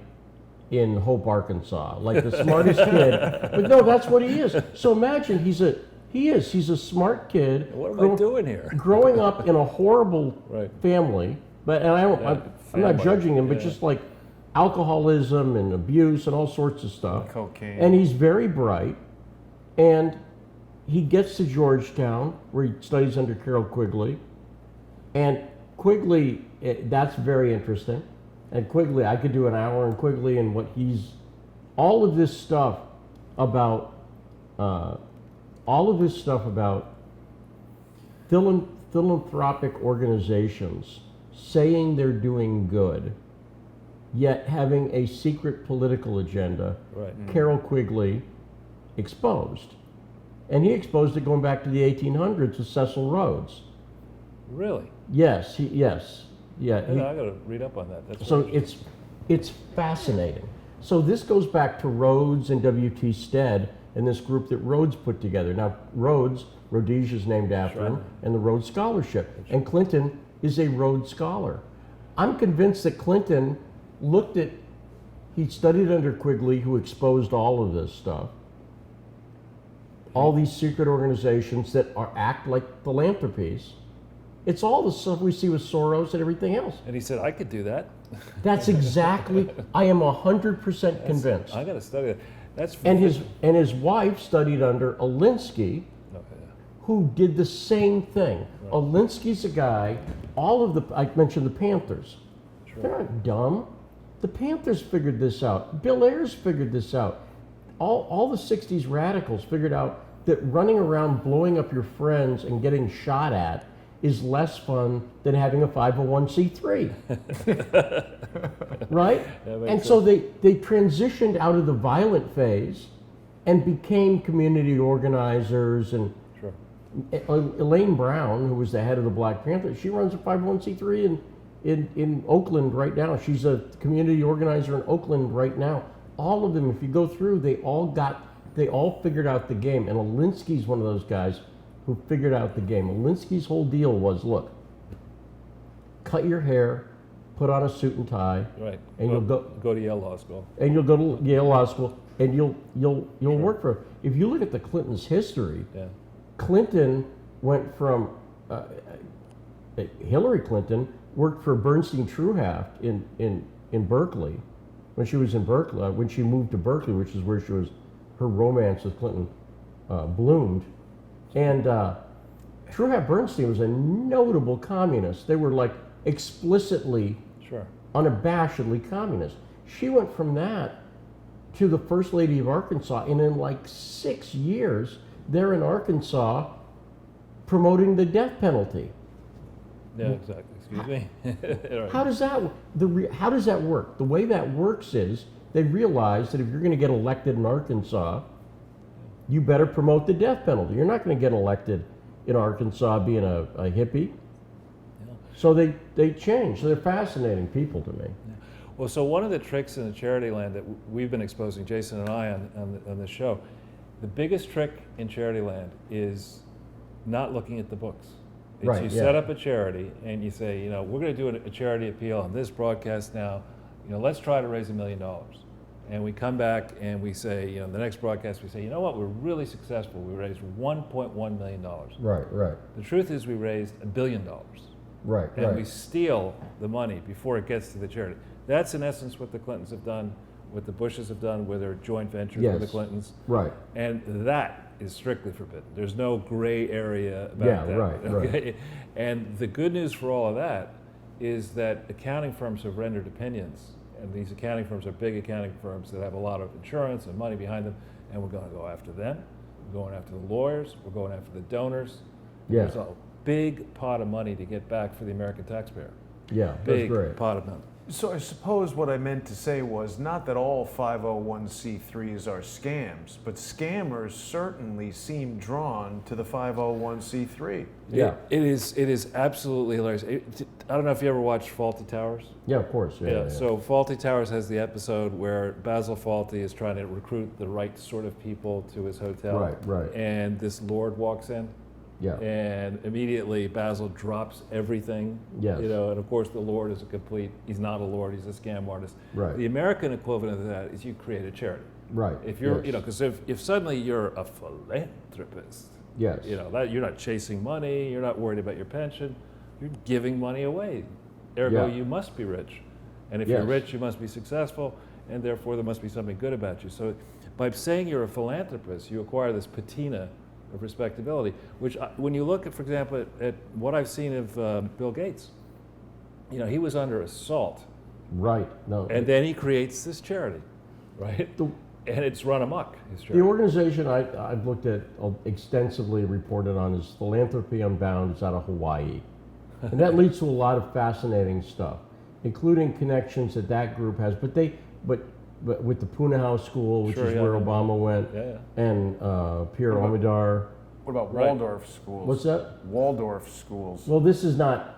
in Hope, Arkansas, like the smartest kid. But no, that's what he is. So imagine he's a smart kid. What am I doing here? Growing up in a horrible family, I'm not judging him, but just like alcoholism and abuse and all sorts of stuff. Cocaine. And he's very bright, and he gets to Georgetown where he studies under Carroll Quigley, and Quigley, that's very interesting. And Quigley, I could do an hour on Quigley and all of this stuff about philanthropic organizations saying they're doing good, yet having a secret political agenda. Right. Carroll Quigley exposed. And he exposed it going back to the 1800s with Cecil Rhodes. Really? Yes, yeah. I got to read up on that. That's So very it's fascinating. So this goes back to Rhodes and W.T. Stead and this group that Rhodes put together. Now, Rhodesia is named after him, and the Rhodes Scholarship. And Clinton is a Rhodes Scholar. I'm convinced that Clinton he studied under Quigley, who exposed all of this stuff, all these secret organizations that act like philanthropies. It's all the stuff we see with Soros and everything else. And he said, I could do that. That's exactly, I am 100% convinced. I got to study that. That's And his wife studied under Alinsky, who did the same thing. Right. Alinsky's a guy, I mentioned the Panthers. Sure. They're not dumb. The Panthers figured this out. Bill Ayers figured this out. All the 60s radicals figured out that running around blowing up your friends and getting shot at is less fun than having a 501c3. Right? And so they transitioned out of the violent phase and became community organizers. And sure. Elaine Brown, who was the head of the Black Panthers, she runs a 501c3 in Oakland right now. She's a community organizer in Oakland right now. All of them, if you go through, they all figured out the game. And Alinsky's one of those guys who figured out the game. Alinsky's whole deal was, look, cut your hair, put on a suit and tie, right, and you'll go to Yale Law School. And you'll go to Yale Law School, and you'll work for. If you look at the Clintons' history, Clinton went from Hillary Clinton worked for Bernstein Truhaft in Berkeley when she was in Berkeley. When she moved to Berkeley, which is where her romance with Clinton bloomed. And Truhaft Bernstein was a notable communist. They were like explicitly, unabashedly communist. She went from that to the First Lady of Arkansas, and in like 6 years, they're in Arkansas promoting the death penalty. Yeah, exactly. Excuse me. Right. How does that work? The way that works is they realize that if you're going to get elected in Arkansas, you better promote the death penalty. You're not going to get elected in Arkansas being a hippie. Yeah. So they change. So they're fascinating people to me. Yeah. Well, so one of the tricks in the charity land that we've been exposing, Jason and I, on this show, the biggest trick in charity land is not looking at the books. It's you set up a charity and you say, we're going to do a charity appeal on this broadcast now. Let's try to raise $1 million. And we come back and we say, the next broadcast, we say, you know what, we're really successful. We raised $1.1 million. Right. The truth is we raised $1 billion. Right. And we steal the money before it gets to the charity. That's in essence what the Clintons have done, what the Bushes have done with their joint ventures with the Clintons. Right. And that is strictly forbidden. There's no gray area about that. Right. And the good news for all of that is that accounting firms have rendered opinions. And these accounting firms are big accounting firms that have a lot of insurance and money behind them, and we're going to go after them. We're going after the lawyers. We're going after the donors. Yeah. There's a big pot of money to get back for the American taxpayer. Yeah, big that's great. pot of money. So I suppose what I meant to say was not that all 501c3s are scams, but scammers certainly seem drawn to the 501c3. Yeah. It is absolutely hilarious. I don't know if you ever watched Fawlty Towers. Yeah, of course. Yeah. So Fawlty Towers has the episode where Basil Fawlty is trying to recruit the right sort of people to his hotel. Right. And this lord walks in. Yeah. And immediately Basil drops everything. Yes. And of course the Lord is he's not a Lord, he's a scam artist. Right. The American equivalent of that is you create a charity. Right. If you're, because if suddenly you're a philanthropist, yes. That you're not chasing money, you're not worried about your pension, you're giving money away. Ergo, you must be rich. And if you're rich, you must be successful, and therefore there must be something good about you. So by saying you're a philanthropist, you acquire this patina of respectability, which when you look at, for example, at what I've seen of Bill Gates, he was under assault. Right. No. And then he creates this charity, right? and it's run amok. The organization I've looked at extensively, reported on, is Philanthropy Unbound. It's out of Hawaii. And that leads to a lot of fascinating stuff, including connections that group has. But with the Puna House School, which is where Obama went, and Pierre Omidyar. What about Waldorf schools? What's that? Waldorf schools. Well, this is not.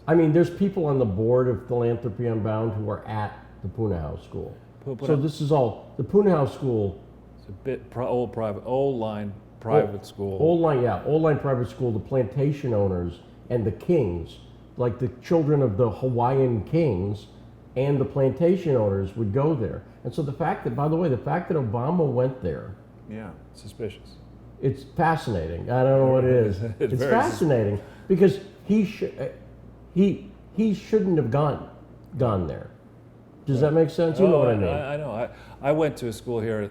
I mean, there's people on the board of Philanthropy Unbound who are at the Puna House School. So this is all the Puna House School. It's a bit old line private school. Old line private school. The plantation owners and the kings, like the children of the Hawaiian kings, and the plantation owners would go there. And so the fact that Obama went there, suspicious. It's fascinating. I don't know what it is. It's fascinating because he shouldn't have gone there. Does that make sense? You know what I mean. I know. I went to a school here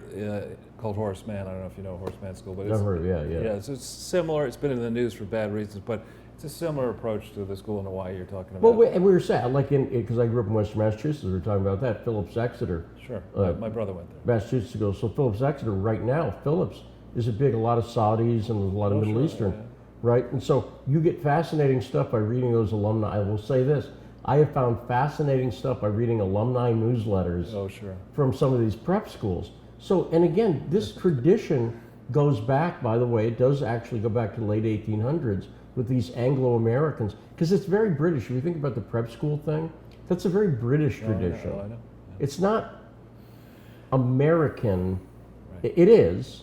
called Horace Mann. I don't know if you know Horace Mann School, but it's, I've heard, yeah. Yeah, it's similar. It's been in the news for bad reasons, but it's a similar approach to the school in Hawaii you're talking about. Well, we were sad, like because I grew up in Western Massachusetts. We were talking about that. Phillips Exeter. Sure. My brother went there. Massachusetts ago. So Phillips Exeter right now, Phillips is a lot of Saudis and a lot of Middle Eastern, right? And so you get fascinating stuff by reading those alumni. I will say this. I have found fascinating stuff by reading alumni newsletters from some of these prep schools. So, and again, this tradition goes back, by the way, it does actually go back to the late 1800s with these Anglo-Americans, because it's very British. If you think about the prep school thing, that's a very British tradition. I know. It's not American. It is,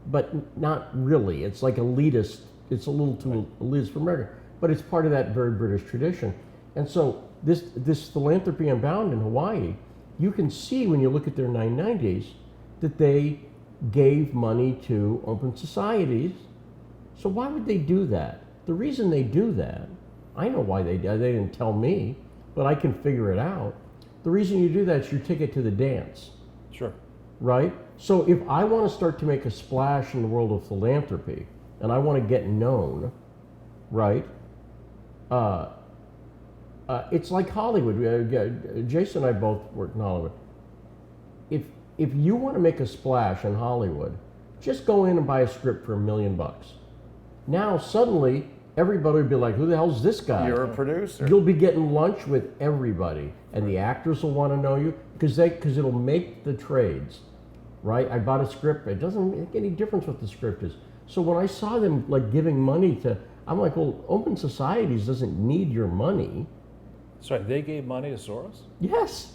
but not really. It's like elitist. It's a little too elitist for America, but it's part of that very British tradition. And so this Philanthropy Unbound in Hawaii, you can see when you look at their 990s that they gave money to open societies. So why would they do that? The reason they do that, I know why they did. They didn't tell me, but I can figure it out. The reason you do that is your ticket to the dance. Sure. Right? So if I want to start to make a splash in the world of philanthropy, and I want to get known, right? It's like Hollywood. Jason and I both worked in Hollywood. If you want to make a splash in Hollywood, just go in and buy a script for $1 million. Now suddenly everybody would be like, "Who the hell's this guy?" You're a producer. You'll be getting lunch with everybody, and the actors will want to know you because it'll make the trades, right? I bought a script. It doesn't make any difference what the script is. So when I saw them like giving money to, I'm like, well, open societies doesn't need your money. Sorry, they gave money to Soros? Yes.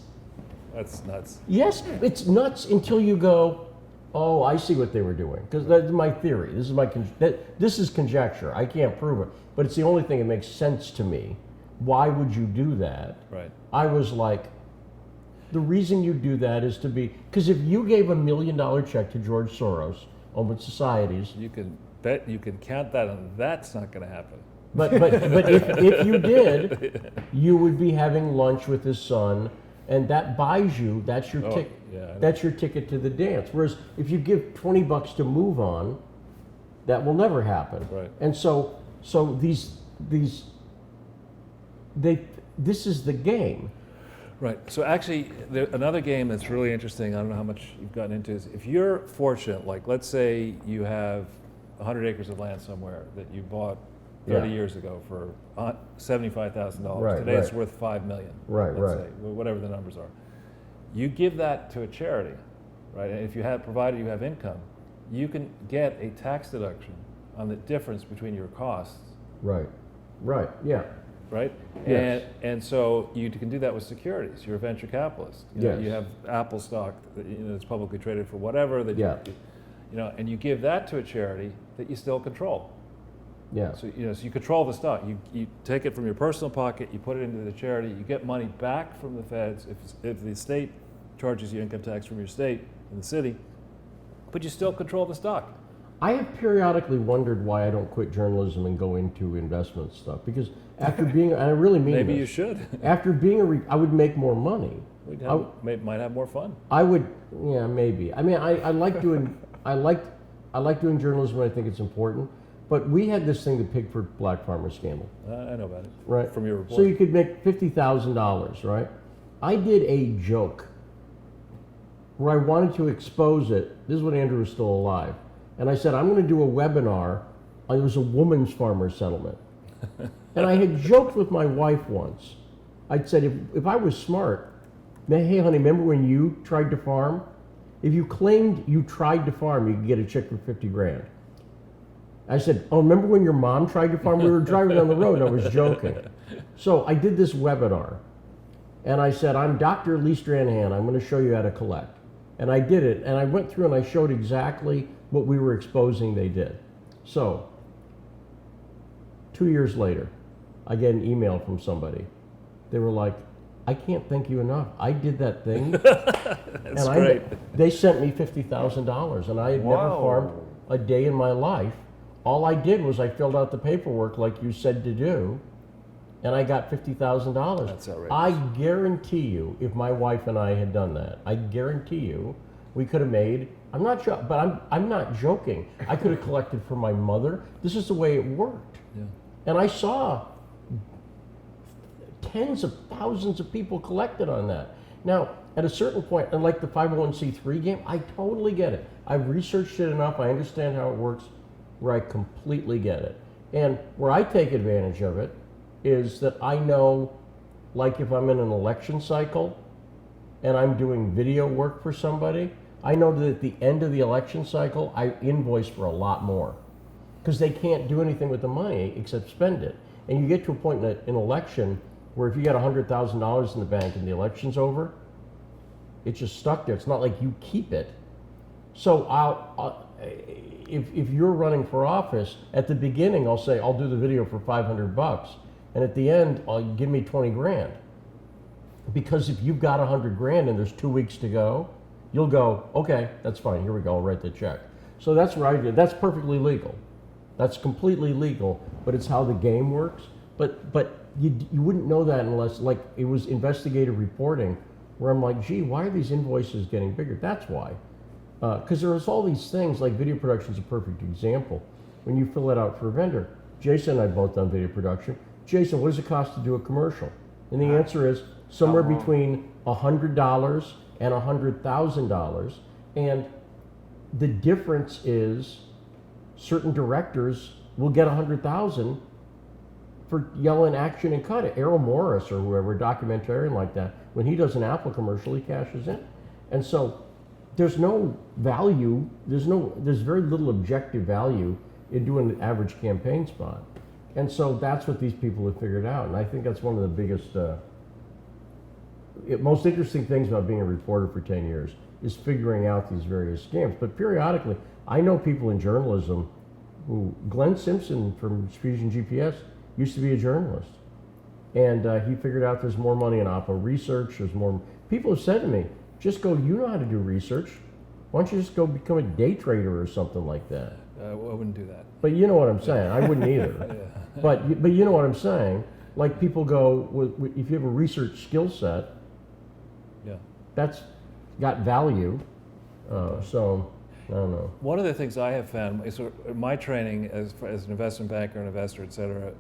That's nuts. Yes, it's nuts until you go, oh, I see what they were doing. Because that's my theory. This is conjecture. I can't prove it. But it's the only thing that makes sense to me. Why would you do that? Right. I was like, the reason you do that is because if you gave $1 million check to George Soros, open societies. You can bet, you can count that, and that's not going to happen. But if you did, you would be having lunch with his son, and that buys you. That's your ticket. Yeah, that's your ticket to the dance. Whereas if you give $20 to move on, that will never happen. Right. And so this is the game. Right. So actually, another game that's really interesting, I don't know how much you've gotten into, is if you're fortunate, like let's say you have 100 acres of land somewhere that you bought 30 years ago for $75,000. Right, Today it's worth $5 million. Right, let's say, whatever the numbers are. You give that to a charity, right? And if you have, provided you have income, you can get a tax deduction on the difference between your costs. Right. Yeah. Right? Yes. And so you can do that with securities. You're a venture capitalist. You know, you have Apple stock that's publicly traded for whatever that and you give that to a charity that you still control. Yeah. So so you control the stock. You take it from your personal pocket, you put it into the charity, you get money back from the feds if the state charges you income tax from your state in the city, but you still control the stock. I have periodically wondered why I don't quit journalism and go into investment stuff, because after being, and I really mean Maybe this, you should. After being I would make more money. Might have more fun. I would, maybe. I mean, I like doing, I like doing journalism. I think it's important. But we had this thing, the Pigford black farmer scandal. I know about it. Right. From your report. So you could make $50,000, right? I did a joke where I wanted to expose it. This is when Andrew was still alive. And I said, I'm going to do a webinar. It was a woman's farmer settlement. And I had joked with my wife once. I'd said, if I was smart, hey honey, remember when you tried to farm? If you claimed you tried to farm, you could get a check for 50 grand. I said, oh, remember when your mom tried to farm? We were driving down the road and I was joking. So I did this webinar. And I said, I'm Dr. Lee Stranahan. I'm going to show you how to collect. And I did it. And I went through and I showed exactly what we were exposing they did. So 2 years later, I get an email from somebody. They were like, I can't thank you enough. I did that thing. That's great. They sent me $50,000, and I had never farmed a day in my life. All I did was I filled out the paperwork like you said to do, and I got $50,000. That's outrageous. I guarantee you, if my wife and I had done that, I guarantee you, we could have made. I'm not sure, but I'm not joking. I could have collected for my mother. This is the way it worked, and I saw tens of thousands of people collected on that. Now, at a certain point, and like the 501c3 game, I totally get it. I've researched it enough. I understand how it works, where I completely get it. And where I take advantage of it is that I know, like if I'm in an election cycle and I'm doing video work for somebody, I know that at the end of the election cycle, I invoice for a lot more because they can't do anything with the money except spend it. And you get to a point in an election where if you got $100,000 in the bank and the election's over, it's just stuck there. It's not like you keep it. So if you're running for office, at the beginning I'll say, I'll do the video for $500, and at the end, give me 20 grand. Because if you've got 100 grand and there's 2 weeks to go, you'll go, okay, that's fine, here we go, I'll write the check. So that's what I did. That's perfectly legal. That's completely legal, but it's how the game works. But you wouldn't know that unless, like, it was investigative reporting where I'm like, gee, why are these invoices getting bigger? That's why. Because there's all these things, like video production is a perfect example. When you fill it out for a vendor, Jason and I both done video production. Jason, what does it cost to do a commercial? And the answer is somewhere between $100 and $100,000. And the difference is certain directors will get $100,000 for yelling action and cut it. Errol Morris or whoever, a documentarian like that, when he does an Apple commercial, he cashes in. And so there's no value, there's very little objective value in doing an average campaign spot. And so that's what these people have figured out. And I think that's one of the biggest, most interesting things about being a reporter for 10 years is figuring out these various scams. But periodically, I know people in journalism who, Glenn Simpson from Fusion GPS used to be a journalist. And he figured out there's more money in Oppo research, there's more, people have said to me, just go, you know how to do research. Why don't you just go become a day trader or something like that? I wouldn't do that. But you know what I'm saying. I wouldn't either. But you know what I'm saying. Like people go, if you have a research skill set, that's got value. So I don't know. One of the things I have found is my training as an investment banker, an investor, et cetera,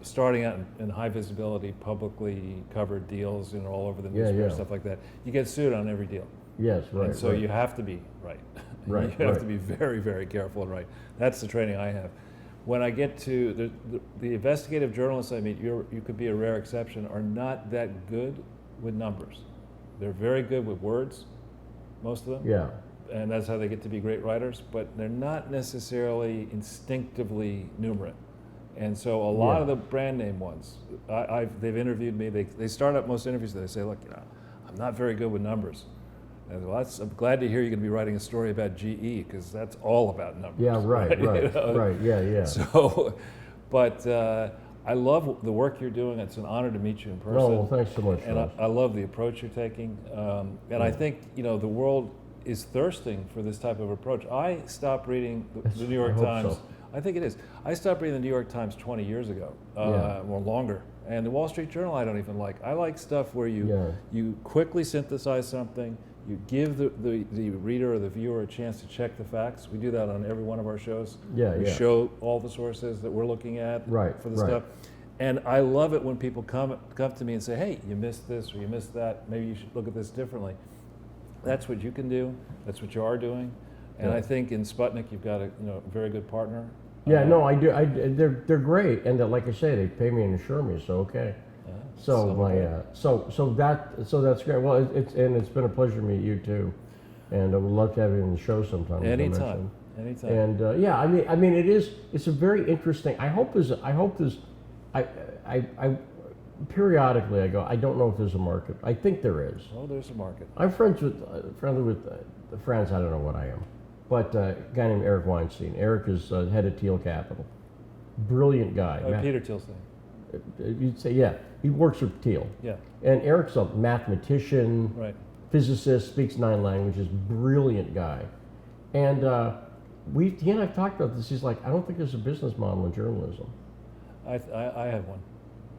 starting out in high visibility, publicly covered deals, all over the newspaper, stuff like that. You get sued on every deal. Yes, right. And so you have to be right. Right. You have to be very, very careful and right. That's the training I have. When I get to the investigative journalists I meet, you could be a rare exception, are not that good with numbers. They're very good with words, most of them. Yeah. And that's how they get to be great writers, but they're not necessarily instinctively numerate. And so a lot of the brand name ones, they've interviewed me. They start up most interviews. They say, "Look, I'm not very good with numbers." And I said, well, I'm glad to hear you're going to be writing a story about GE because that's all about numbers. Yeah, right. Right. Yeah. So, but I love the work you're doing. It's an honor to meet you in person. Oh, well, thanks so much. And I love the approach you're taking. And I think the world is thirsting for this type of approach. I stopped reading the New York Times. So. I think it is. I stopped reading the New York Times 20 years ago, or longer. And the Wall Street Journal I don't even like. I like stuff where you quickly synthesize something, you give the reader or the viewer a chance to check the facts. We do that on every one of our shows. We show all the sources that we're looking at for the stuff. And I love it when people come to me and say, hey, you missed this or you missed that. Maybe you should look at this differently. That's what you can do. That's what you are doing. And Yeah. I think in Sputnik you've got a very good partner. Yeah, no, I do. They're great, and like I say, they pay me and insure me, so okay. So that's great. Well, it's been a pleasure to meet you too, and I would love to have you on the show sometime. as I Anytime. mentioned. And yeah, I mean, it's a very interesting. I periodically I go, I don't know if there's a market. I think there is. Oh, there's a market. I'm friendly with the friends. I don't know what I am, but a guy named Eric Weinstein. Eric is head of Teal Capital. Brilliant guy. Peter Thielstein. You'd say, yeah, he works with Teal. Yeah. And Eric's a mathematician, Right. physicist, speaks 9 languages, brilliant guy. And he and I've talked about this. He's like, I don't think there's a business model in journalism. I have one.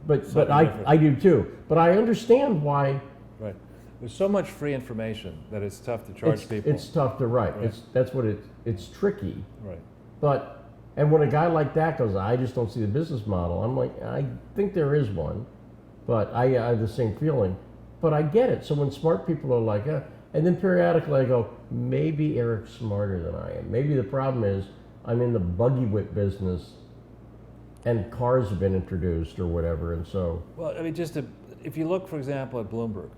But I do too. But I understand why. Right. There's so much free information that it's tough to charge people. It's tough to write. Right. It's tricky. Right. And when a guy like that goes, I just don't see the business model. I'm like, I think there is one, but I have the same feeling. But I get it. So when smart people are like, and then periodically I go, maybe Eric's smarter than I am. Maybe the problem is I'm in the buggy whip business, and cars have been introduced or whatever, and so. Well, I mean, if you look, for example, at Bloomberg,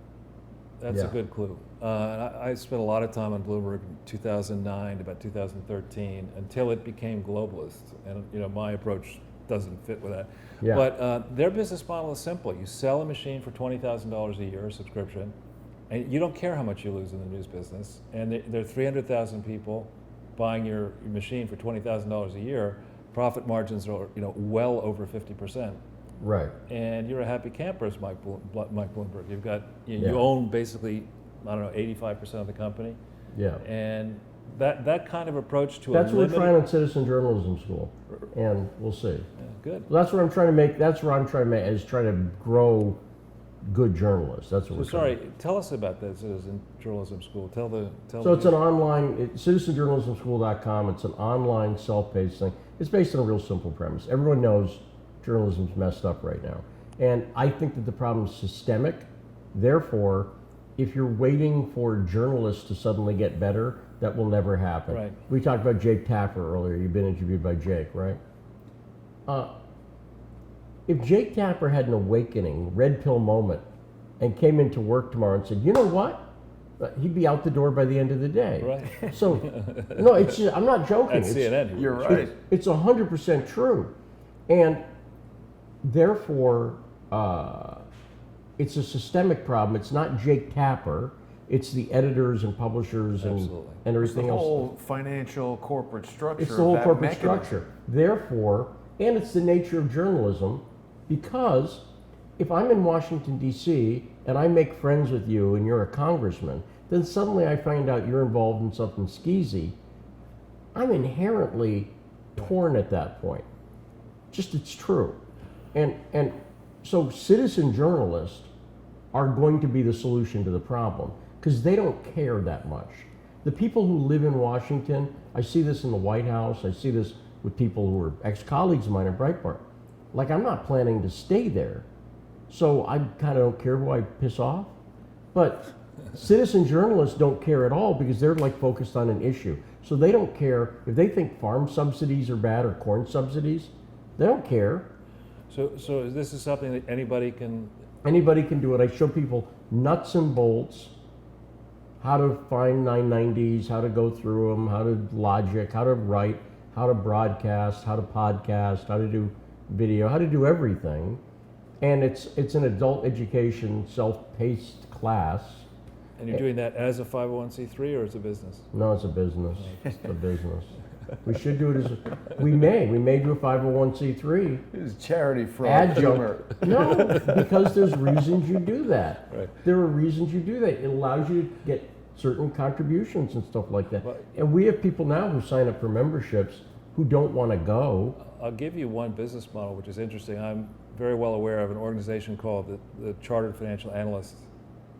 that's a good clue. I spent a lot of time on Bloomberg in 2009 to about 2013 until it became globalist, and my approach doesn't fit with that. Yeah. But their business model is simple: you sell a machine for $20,000 a year, a subscription, and you don't care how much you lose in the news business. And there are 300,000 people buying your machine for $20,000 a year. Profit margins are well over 50%. Right. And you're a happy camper as Mike Bloomberg. You've got you own basically, I don't know, 85% of the company. Yeah. And that kind of approach to that's what we're trying on Citizen Journalism School, and we'll see. Yeah, good. Well, that's what I'm trying to make. That's what I'm trying to make, is try to grow good journalists. That's what we're trying to do. Tell us about the Citizen Journalism School. So it's an online, citizenjournalismschool.com. It's an online self-paced thing. It's based on a real simple premise. Everyone knows journalism's messed up right now. And I think that the problem is systemic. Therefore, if you're waiting for journalists to suddenly get better, that will never happen. Right. We talked about Jake Tapper earlier. You've been interviewed by Jake, right? If Jake Tapper had an awakening, red pill moment, and came into work tomorrow and said, you know what? He'd be out the door by the end of the day. Right. So, no, it's just, I'm not joking. That's CNN. You're right. It's 100% true. And therefore, it's a systemic problem. It's not Jake Tapper. It's the editors and publishers and It's everything the else. whole financial corporate structure. It's the whole of that corporate mechanism. structure. Therefore, and it's the nature of journalism, because if I'm in Washington, D.C., and I make friends with you and you're a congressman, then suddenly I find out you're involved in something skeezy, I'm inherently torn at that point. Just, it's true. And so citizen journalists are going to be the solution to the problem, because they don't care that much. The people who live in Washington, I see this in the White House, I see this with people who are ex-colleagues of mine at Breitbart. Like, I'm not planning to stay there, so I kind of don't care who I piss off. But citizen journalists don't care at all, because they're like focused on an issue. So they don't care if they think farm subsidies are bad or corn subsidies. They don't care. So this is something that anybody can. Anybody can do it. I show people nuts and bolts, how to find 990s, how to go through them, how to logic, how to write, how to broadcast, how to podcast, how to do video, how to do everything. And it's an adult education, self-paced class. And you're doing that as a 501c3 or as a business? No, it's a business. It's a business. We should do it as we may do a 501c3. It's charity fraud. Adjunct. No, because there's reasons you do that. Right. There are reasons you do that. It allows you to get certain contributions and stuff like that. But, and we have people now who sign up for memberships who don't want to go. I'll give you one business model which is interesting. I'm very well aware of an organization called the Chartered Financial Analyst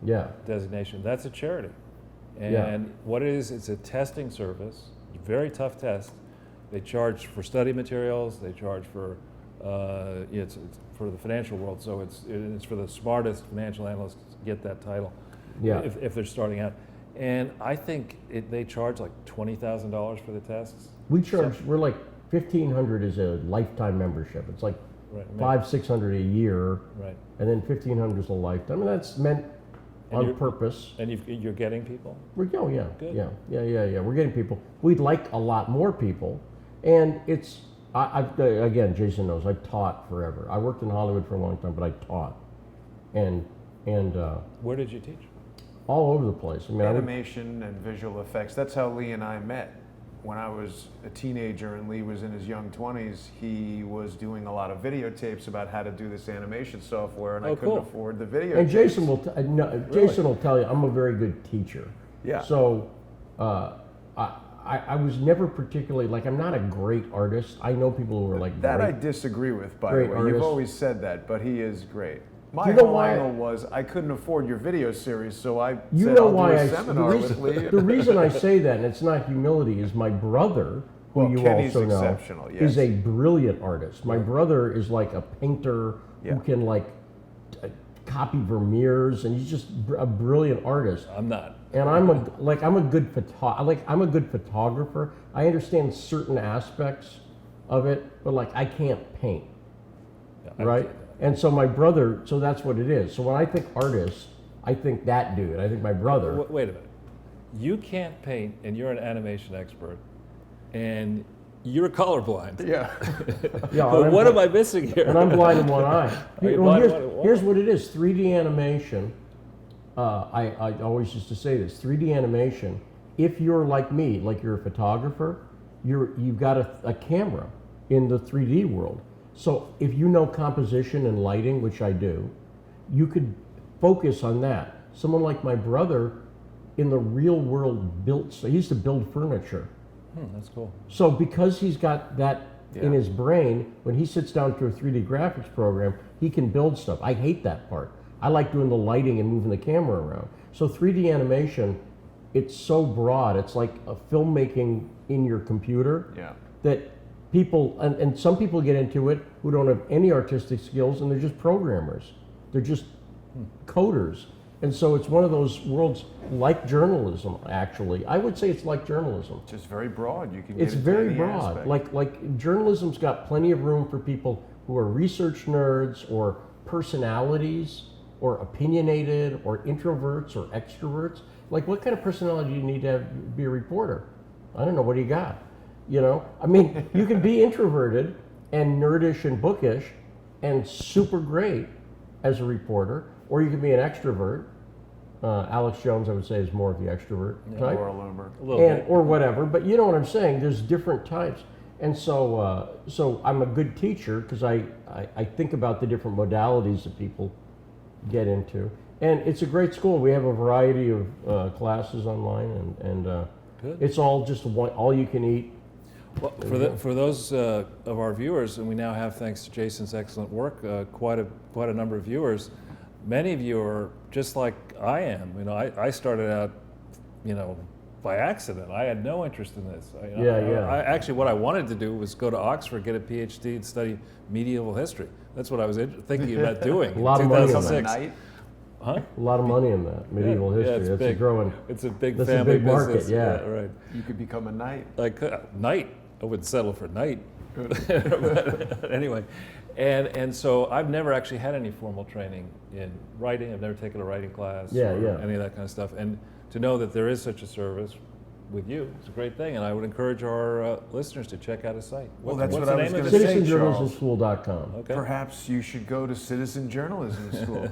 Yeah. designation. That's a charity. And what it is, it's a testing service. Very tough test. They charge for study materials. They charge for it's for the financial world. So it's for the smartest financial analysts to get that title. Yeah. If they're starting out, And I think they charge like $20,000 for the tests. We're like $1,500 is a lifetime membership. It's like Right, $500-600 a year, right. and then $1,500 is a lifetime. I mean, that's meant And on you're- purpose. And you're getting people? Yeah, Good. yeah. We're getting people. We'd like a lot more people, and it's. Again, Jason knows I've taught forever. I worked in Hollywood for a long time, but I taught, and Where did you teach? all over the place. I mean, Animation and visual effects. That's how Lee and I met. When I was a teenager and Lee was in his young 20s, he was doing a lot of videotapes about how to do this animation software, and I couldn't cool. afford the video. and Jason will Jason will tell you I'm a very good teacher. Yeah. So I was never particularly I'm not a great artist. I know people who are like That great. I disagree with, by the great way. artist. You've always said that, but he is great. My You know whole why- angle was I couldn't afford your video series, so I You said know I'll why do a I seminar with Lee. the reason I say that, and it's not humility, is my brother, who Well, you Kenny's also know, exceptional, yes. is a brilliant artist. My brother is like a painter Yeah. who can copy Vermeers, and he's just a brilliant artist. I'm not. And I'm a good I'm a good photographer. I understand certain aspects of it, but I can't paint, I right? can't. And so my brother, so that's what it is. So when I think artist, I think that dude. I think my brother. Wait a minute. You can't paint, and you're an animation expert, and you're colorblind. Yeah. Yeah, But what am I missing here? And I'm blind in one eye. Are you Well, blind in one eye? here's what it is. 3D animation. I always used to say this. 3D animation. If you're like me, like you're a photographer, you've got a camera in the 3D world. So if you know composition and lighting, which I do, you could focus on that. Someone like my brother, in the real world, he used to build furniture. That's cool. So because he's got that in his brain, when he sits down to a 3D graphics program, he can build stuff. I hate that part. I like doing the lighting and moving the camera around. So 3D animation, it's so broad. It's like a filmmaking in your computer Yeah. that people, and some people get into it who don't have any artistic skills, and they're just programmers. They're just coders. And so it's one of those worlds like journalism, actually. I would say it's like journalism. Just very broad. You can It's get into very any broad. aspect. Like journalism's got plenty of room for people who are research nerds or personalities or opinionated or introverts or extroverts. Like, what kind of personality do you need to have to be a reporter? I don't know. What do you got? I mean, you can be introverted and nerdish and bookish and super great as a reporter, or you can be an extrovert. Alex Jones, I would say, is more of the extrovert type. Laura Loomer. A little bit. Or whatever, but you know what I'm saying. There's different types, and so I'm a good teacher because I think about the different modalities that people get into, and it's a great school. We have a variety of classes online, and Good. it's all just all you can eat. Well, for those of our viewers, and we now have, thanks to Jason's excellent work, quite a number of viewers. Many of you are just like I am. I started out, by accident. I had no interest in this. Actually, what I wanted to do was go to Oxford, get a PhD, and study medieval history. That's what I was thinking about doing. A lot of in money in 2006. Night. Huh? A lot of money in that medieval history. it's That's big. a growing. It's a big That's a family big market, business. yeah. Right. You could become a knight. Like night. I wouldn't settle for night. But anyway, and so I've never actually had any formal training in writing. I've never taken a writing class or any of that kind of stuff. And to know that there is such a service with you, it's a great thing. And I would encourage our listeners to check out his site. Well, that's what's what the I was name of gonna it? say. CitizenJournalismSchool.com. Okay. Perhaps you should go to Citizen Journalism School.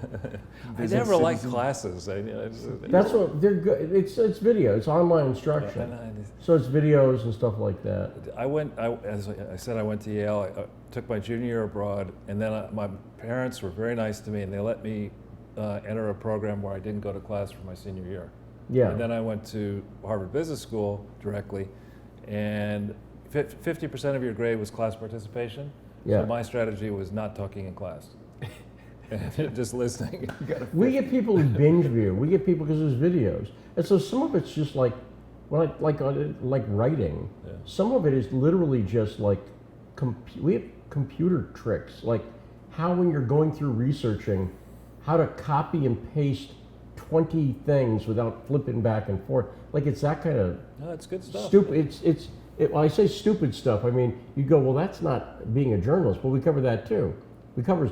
I Visit never liked Citizen- classes. That's what they're good. It's video. It's online instruction. So it's videos and stuff like that. As I said, I went to Yale. I took my junior year abroad, and then my parents were very nice to me, and they let me enter a program where I didn't go to class for my senior year. Yeah. And then I went to Harvard Business School directly, and 50% of your grade was class participation. Yeah. So my strategy was not talking in class, and just listening. We get people who binge view. We get people because there's videos, and so some of it's just like writing. Yeah. Some of it is literally just like we have computer tricks, like how when you're going through researching, how to copy and paste 20 things without flipping back and forth. Like it's that kind of No, it's good stuff. stupid. When I say stupid stuff, I mean, you go, well, that's not being a journalist. Well, we cover that too. We cover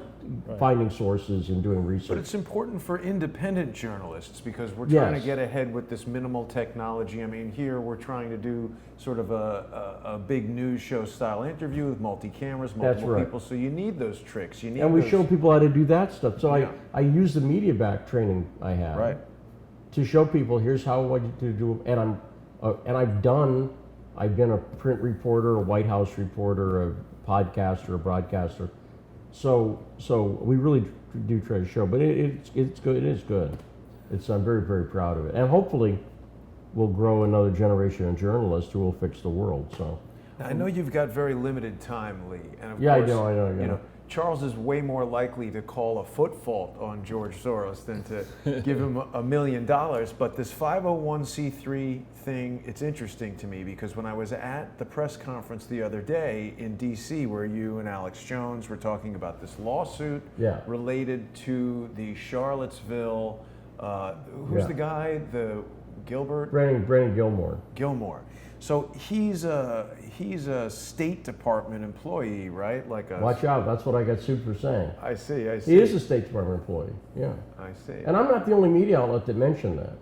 finding sources and doing research. But it's important for independent journalists because we're trying to Yes. get ahead with this minimal technology. I mean, here we're trying to do sort of a big news show style interview with multi-cameras, multiple right. people. So you need those tricks. You need And we those, show people how to do that stuff. So Yeah. I use the media back training I have Right. to show people here's how what to do. And I've been a print reporter, a White House reporter, a podcaster, a broadcaster. So we really do try to show, but it's good. It is good. I'm very, very proud of it, and hopefully we'll grow another generation of journalists who will fix the world. So Now, I know you've got very limited time, Lee, and of Yeah, I course, know, you yeah. know, Charles is way more likely to call a foot fault on George Soros than to give him $1 million. But this 501c3 thing, it's interesting to me because when I was at the press conference the other day in D.C., where you and Alex Jones were talking about this lawsuit related to the Charlottesville, who's the guy, the Gilbert? Brandon Gilmore. So he's a State Department employee, right? Like a. Watch out! That's what I got sued for saying. I see. He is a State Department employee. Yeah. I see. And I'm not the only media outlet that mentioned that.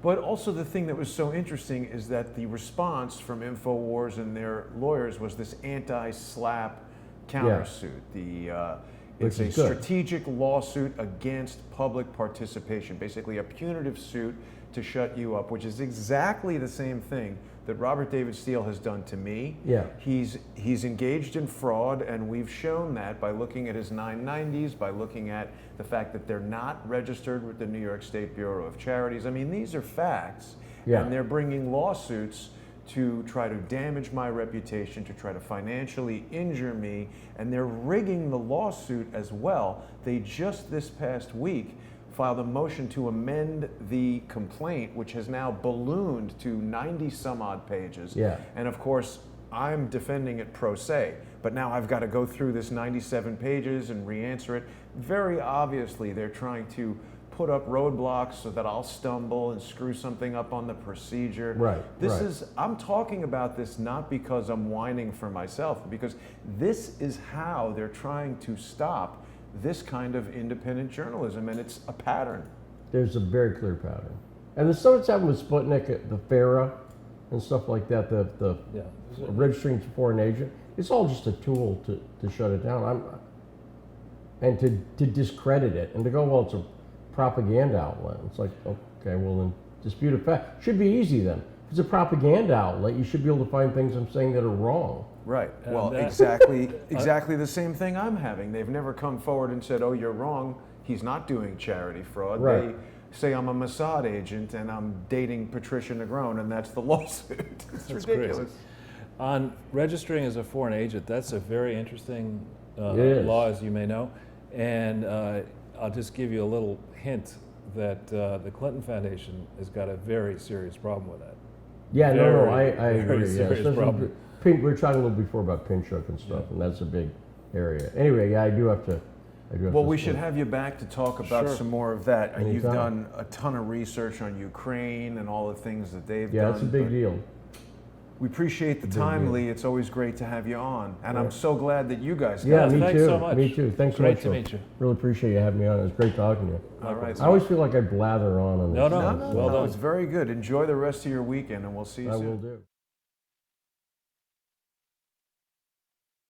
But also the thing that was so interesting is that the response from InfoWars and their lawyers was this anti-SLAPP countersuit. It's a strategic lawsuit against public participation, basically a punitive suit to shut you up, which is exactly the same thing that Robert David Steele has done to me. Yeah. He's engaged in fraud, and we've shown that by looking at his 990s, by looking at the fact that they're not registered with the New York State Bureau of Charities. I mean, these are facts, and they're bringing lawsuits to try to damage my reputation, to try to financially injure me, and they're rigging the lawsuit as well. They just this past week filed a motion to amend the complaint, which has now ballooned to 90 some odd pages. And of course, I'm defending it pro se, but now I've got to go through this 97 pages and re-answer it. Very obviously, they're trying to put up roadblocks so that I'll stumble and screw something up on the procedure. I'm talking about this not because I'm whining for myself, because this is how they're trying to stop this kind of independent journalism, and it's a pattern. There's a very clear pattern. And the stuff that's happened with Sputnik, the FARA, and stuff like that, the registering to foreign agent, it's all just a tool to shut it down. And to discredit it, and to go, well, it's a propaganda outlet. It's like, okay, well then dispute a fact. Should be easy then. If it's a propaganda outlet, you should be able to find things I'm saying that are wrong. Right. Well, exactly the same thing I'm having. They've never come forward and said, oh, you're wrong. He's not doing charity fraud. They say I'm a Mossad agent and I'm dating Patricia Negron, and that's the lawsuit. It's ridiculous. Crazy. On registering as a foreign agent, that's a very interesting law, as you may know. And I'll just give you a little hint that the Clinton Foundation has got a very serious problem with that. Yeah, I agree. Serious problem. We were talking a little before about Pinchuk and stuff, and that's a big area. Anyway, I do have to. Well, we should have you back to talk about some more of that. Anytime. You've done a ton of research on Ukraine and all the things that they've done. Yeah, it's a big deal. We appreciate the time, Lee. It's always great to have you on. And I'm so glad that you guys got Yeah, me Thanks too. so much. Me too. Thanks so Great much. to meet you. Really appreciate you having me on. It was great talking to you. All right. I always feel like I blather on. No, well done. It's very good. Enjoy the rest of your weekend, and we'll see you soon. I will do.